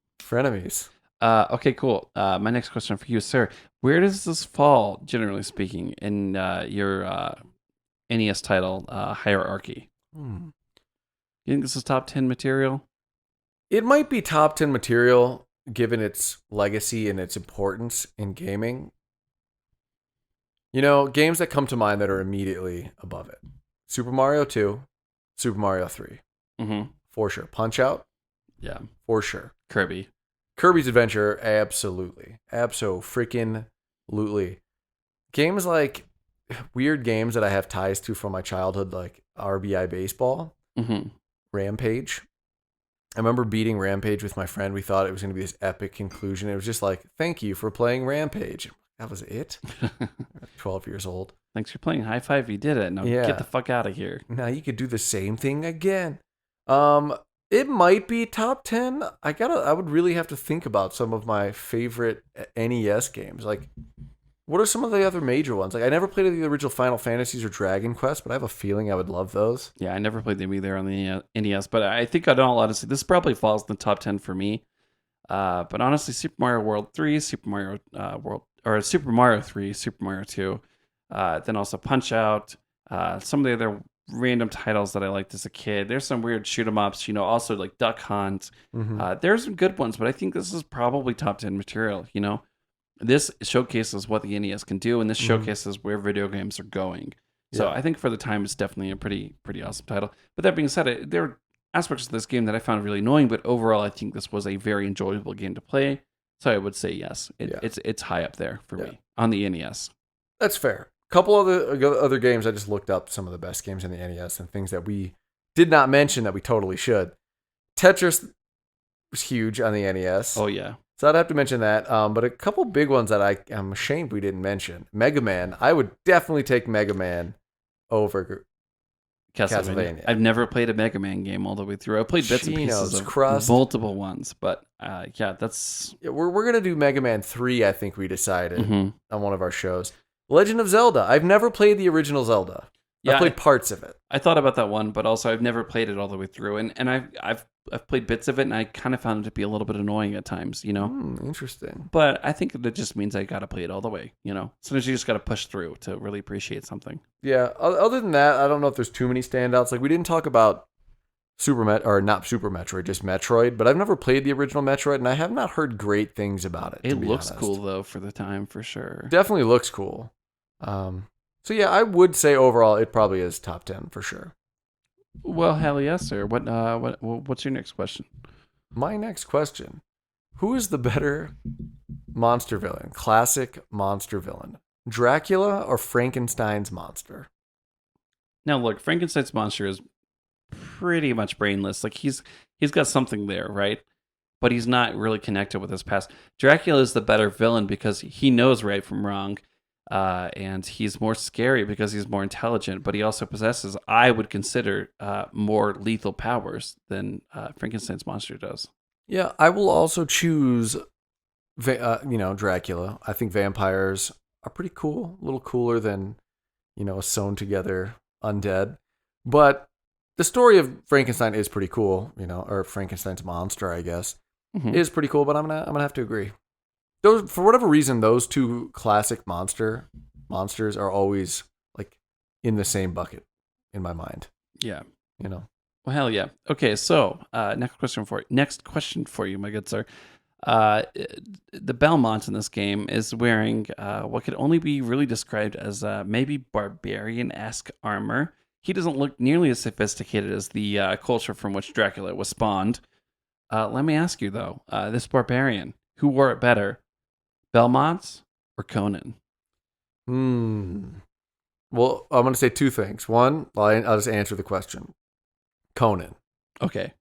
Okay, cool. My next question for you, sir. Where does this fall, generally speaking, in your NES title hierarchy? You think this is top 10 material? It might be top 10 material, given its legacy and its importance in gaming. Games that come to mind that are immediately above it. Super Mario 2, Super Mario 3. Mm-hmm. For sure. Punch-Out? Yeah. For sure. Kirby's Adventure, absolutely. Abso-freaking-lutely. Games like weird games that I have ties to from my childhood, like RBI Baseball, Rampage. I remember beating Rampage with my friend. We thought it was going to be this epic conclusion. It was just like, thank you for playing Rampage. that was it. 12 years old. Thanks for playing. High five, you did it. Now Yeah. get the fuck out of here. Now you could do the same thing again. It might be top 10. I would really have to think about some of my favorite NES games. Like, what are some of the other major ones? Like, I never played the original Final Fantasies or Dragon Quest, but I have a feeling I would love those. Yeah, I never played them either on the NES, but I think I don't honestly. This probably falls in the top 10 for me. But honestly, Super Mario World 3, Super Mario Super Mario 3, Super Mario 2, then also Punch Out, some of the other random titles that I liked as a kid. There's some weird shoot 'em ups, also like Duck Hunt. There's some good ones, but I think this is probably top 10 material, This showcases what the NES can do, and this showcases where video games are going. So I think for the time, it's definitely a pretty awesome title. But that being said, there are aspects of this game that I found really annoying, but overall, I think this was a very enjoyable game to play. So I would say yes, it's high up there for me on the NES. That's fair. Couple other games I just looked up, some of the best games in the NES and things that we did not mention that we totally should. Tetris was huge on the NES. Oh yeah. So I'd have to mention that. But a couple big ones that I'm ashamed we didn't mention. Mega Man. I would definitely take Mega Man over Castlevania. I've never played a Mega Man game all the way through. I played bits and pieces of Crust. Multiple ones, but that's... Yeah, we're going to do Mega Man 3, I think we decided, on one of our shows. Legend of Zelda. I've never played the original Zelda. I played parts of it. I thought about that one, but also I've never played it all the way through. And I've played bits of it, and I kind of found it to be a little bit annoying at times, Interesting. But I think that just means I got to play it all the way, Sometimes you just got to push through to really appreciate something. Yeah. Other than that, I don't know if there's too many standouts. Like, we didn't talk about not Super Metroid, just Metroid. But I've never played the original Metroid, and I have not heard great things about it. It looks cool, though, for the time, for sure. Definitely looks cool. So yeah, I would say overall it probably is top 10 for sure. Well, hell yes, sir. What's your next question? My next question: who is the better monster villain? Classic monster villain: Dracula or Frankenstein's monster? Now, look, Frankenstein's monster is pretty much brainless. Like he's got something there, right? But he's not really connected with his past. Dracula is the better villain because he knows right from wrong. And he's more scary because he's more intelligent, but he also possesses, I would consider, more lethal powers than Frankenstein's monster does. Yeah, I will also choose, Dracula. I think vampires are pretty cool, a little cooler than, a sewn together undead. But the story of Frankenstein is pretty cool, or Frankenstein's monster, I guess, is pretty cool. But I'm gonna have to agree. Those, for whatever reason, those two classic monsters are always like in the same bucket in my mind. Yeah. Well, hell yeah. Okay, so next question for you, my good sir. The Belmont in this game is wearing what could only be really described as maybe barbarian-esque armor. He doesn't look nearly as sophisticated as the culture from which Dracula was spawned. Let me ask you, though, this barbarian, who wore it better? Belmont or Conan? Well, I'm going to say two things. One, I'll just answer the question. Conan. Okay.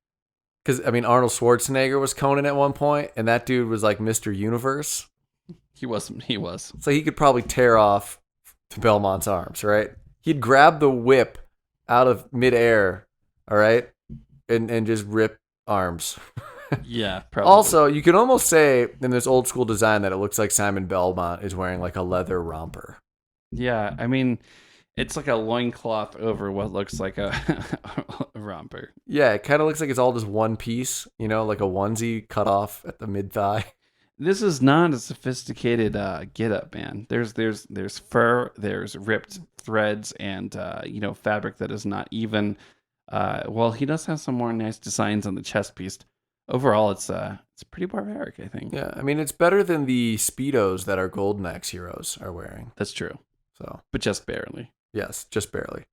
Because, Arnold Schwarzenegger was Conan at one point, and that dude was like Mr. Universe. He was. So he could probably tear off to Belmont's arms, right? He'd grab the whip out of midair, all right? And just rip arms. Yeah, probably. Also, you can almost say in this old school design that it looks like Simon Belmont is wearing like a leather romper. Yeah, it's like a loincloth over what looks like a romper. Yeah, it kind of looks like it's all just one piece, like a onesie cut off at the mid-thigh. This is not a sophisticated get-up, man. There's fur, there's ripped threads, and fabric that is not even. He does have some more nice designs on the chest piece. Overall, it's pretty barbaric, I think. Yeah, it's better than the Speedos that our Golden Axe heroes are wearing. That's true. So, but just barely. Yes, just barely.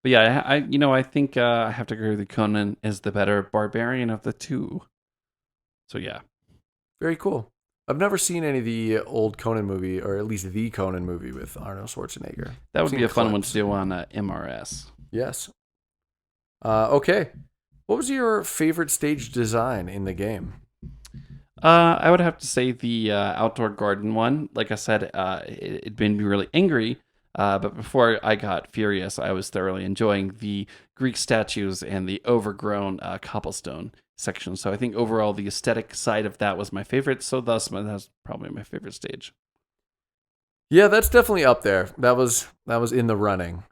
But yeah, I think I have to agree with you. Conan is the better barbarian of the two. So yeah. Very cool. I've never seen any of the old Conan movie, or at least the Conan movie with Arnold Schwarzenegger. That would be a fun one to do on MRS. Yes. Okay. What was your favorite stage design in the game? I would have to say the outdoor garden one. Like I said, it made me really angry. But before I got furious, I was thoroughly enjoying the Greek statues and the overgrown cobblestone section. So I think overall the aesthetic side of that was my favorite. So thus, that's probably my favorite stage. Yeah, that's definitely up there. That was in the running.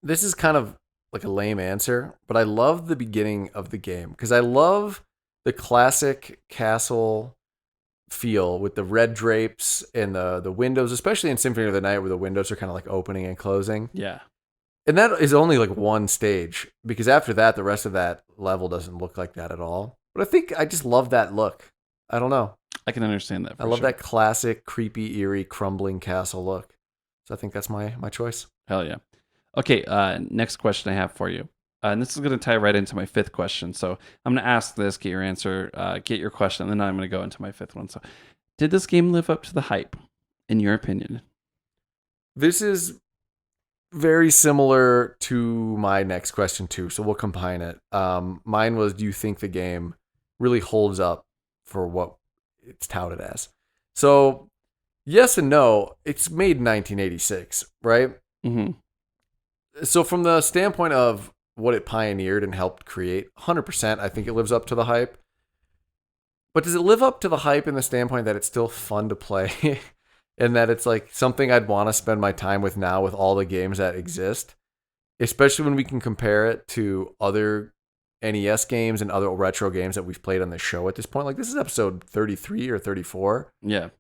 This is kind of like a lame answer, but I love the beginning of the game because I love the classic castle feel with the red drapes and the windows, especially in Symphony of the Night where the windows are kind of like opening and closing. Yeah. And that is only like one stage because after that, the rest of that level doesn't look like that at all. But I think I just love that look. I don't know. I can understand that. I love that classic, creepy, eerie, crumbling castle look. So I think that's my choice. Hell yeah. Okay, next question I have for you. And this is going to tie right into my fifth question. So I'm going to ask this, get your answer, get your question, and then I'm going to go into my fifth one. So, did this game live up to the hype, in your opinion? This is very similar to my next question too, so we'll combine it. Mine was, do you think the game really holds up for what it's touted as? So, yes and no. It's made in 1986, right? Mm-hmm. So from the standpoint of what it pioneered and helped create, 100%, I think it lives up to the hype. But does it live up to the hype in the standpoint that it's still fun to play and that it's like something I'd want to spend my time with now with all the games that exist, especially when we can compare it to other NES games and other retro games that we've played on the show at this point? Like, this is episode 33 or 34. Yeah.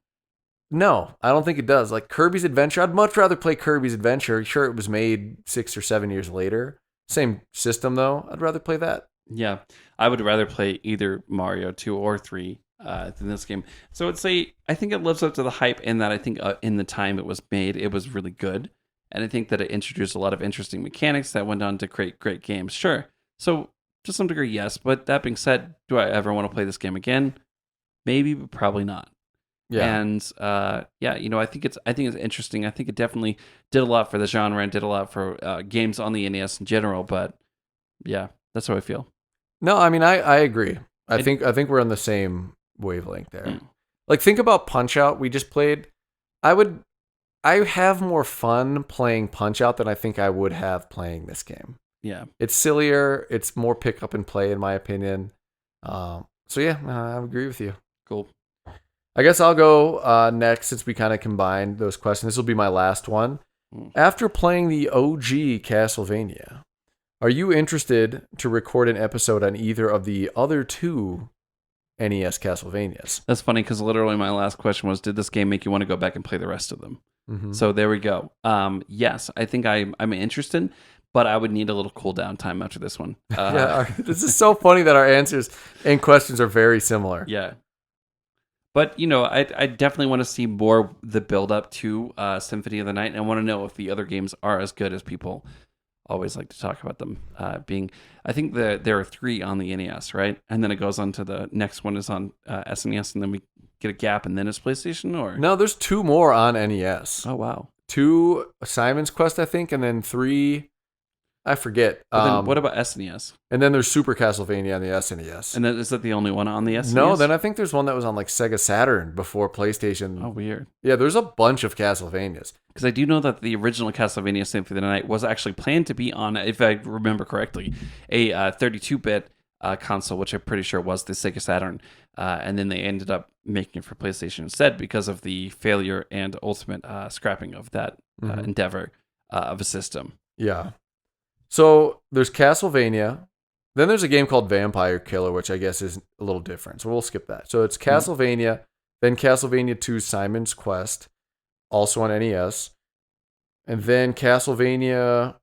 No, I don't think it does. Like Kirby's Adventure, I'd much rather play Kirby's Adventure. Sure, it was made 6 or 7 years later. Same system, though. I'd rather play that. Yeah. I would rather play either Mario 2 or 3 than this game. So I'd say I think it lives up to the hype in that I think in the time it was made, it was really good. And I think that it introduced a lot of interesting mechanics that went on to create great games. Sure. So to some degree, yes. But that being said, do I ever want to play this game again? Maybe, but probably not. Yeah. And I think it's interesting. I think it definitely did a lot for the genre and did a lot for games on the NES in general. But yeah, that's how I feel. No, I mean I agree. I think we're on the same wavelength there. Mm. Like, think about Punch Out we just played. I have more fun playing Punch Out than I think I would have playing this game. Yeah. It's sillier, it's more pick up and play in my opinion. So yeah, I agree with you. Cool. I guess I'll go next since we kind of combined those questions. This will be my last one. After playing the OG Castlevania, are you interested to record an episode on either of the other two NES Castlevanias? That's funny because literally my last question was, did this game make you want to go back and play the rest of them? Mm-hmm. So there we go. Yes, I think I'm interested, but I would need a little cool down time after this one. This is so funny that our answers and questions are very similar. Yeah. But, I definitely want to see more the build up to Symphony of the Night. And I want to know if the other games are as good as people always like to talk about them being. I think there are 3 on the NES, right? And then it goes on to the next one is on SNES, and then we get a gap, and then it's PlayStation, or? No, there's 2 more on NES. Oh, wow. 2 Simon's Quest, I think, and then 3... I forget. Then what about SNES? And then there's Super Castlevania on the SNES. And then is that the only one on the SNES? No, then I think there's one that was on like Sega Saturn before PlayStation. Oh, weird. Yeah, there's a bunch of Castlevanias. Because I do know that the original Castlevania Symphony of the Night was actually planned to be on, if I remember correctly, a 32-bit console, which I'm pretty sure was the Sega Saturn. And then they ended up making it for PlayStation instead because of the failure and ultimate scrapping of that endeavor of a system. Yeah. So there's Castlevania. Then there's a game called Vampire Killer, which I guess is a little different. So we'll skip that. So it's Castlevania, then Castlevania 2 Simon's Quest, also on NES. And then Castlevania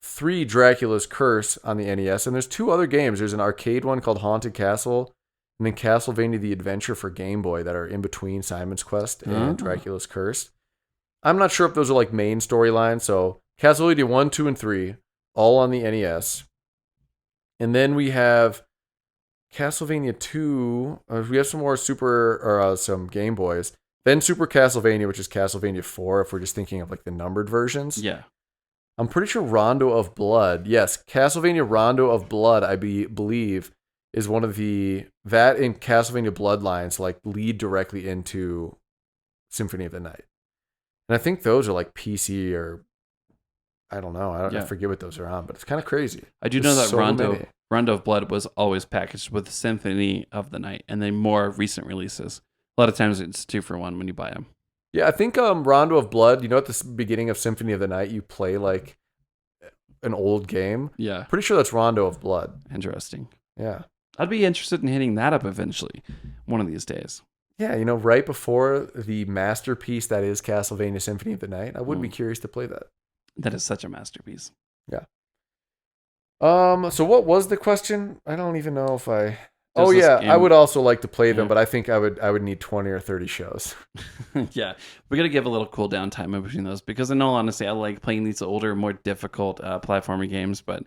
3 Dracula's Curse on the NES. And there's 2 other games. There's an arcade one called Haunted Castle, and then Castlevania The Adventure for Game Boy that are in between Simon's Quest and Dracula's Curse. I'm not sure if those are like main storylines. So Castlevania 1, 2, and 3, all on the NES. And then we have Castlevania 2. We have some more some Game Boys. Then Super Castlevania, which is Castlevania 4, if we're just thinking of like the numbered versions. Yeah. I'm pretty sure Rondo of Blood. Yes, Castlevania Rondo of Blood, I believe, is one of that in Castlevania Bloodlines like lead directly into Symphony of the Night. And I think those are like PC or I don't know. I forget what those are on, but it's kind of crazy. I do know that Rondo of Blood was always packaged with Symphony of the Night and then more recent releases. A lot of times it's 2 for 1 when you buy them. Yeah, I think Rondo of Blood, at the beginning of Symphony of the Night, you play like an old game. Yeah. Pretty sure that's Rondo of Blood. Interesting. Yeah. I'd be interested in hitting that up eventually, one of these days. Yeah, right before the masterpiece that is Castlevania Symphony of the Night, I would be curious to play that. That is such a masterpiece. Yeah. So what was the question? I don't even know if I... I would also like to play them, but I think I would need 20 or 30 shows. Yeah, we got to give a little cool down time in between those because in all honesty, I like playing these older, more difficult platforming games, but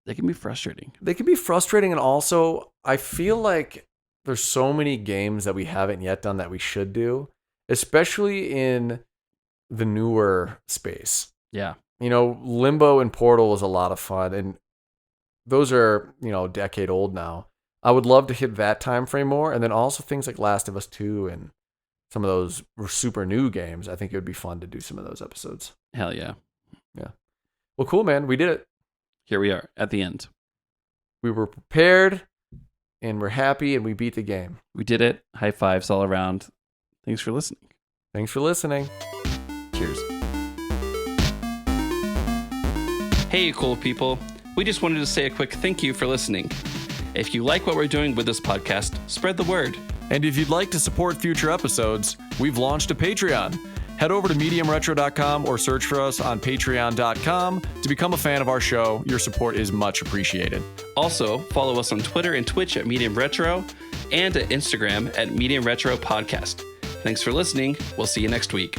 they can be frustrating. They can be frustrating, and also I feel like there's so many games that we haven't yet done that we should do, especially in the newer space. Yeah. Limbo and Portal is a lot of fun, and those are, a decade old now. I would love to hit that time frame more, and then also things like Last of Us 2 and some of those super new games. I think it would be fun to do some of those episodes. Hell yeah. Yeah. Well, cool, man. We did it. Here we are at the end. We were prepared, and we're happy, and we beat the game. We did it. High fives all around. Thanks for listening. Thanks for listening. Cheers. Hey, cool people. We just wanted to say a quick thank you for listening. If you like what we're doing with this podcast, spread the word. And if you'd like to support future episodes, we've launched a Patreon. Head over to mediumretro.com or search for us on patreon.com to become a fan of our show. Your support is much appreciated. Also, follow us on Twitter and Twitch at Medium Retro and at Instagram at Medium Retro Podcast. Thanks for listening. We'll see you next week.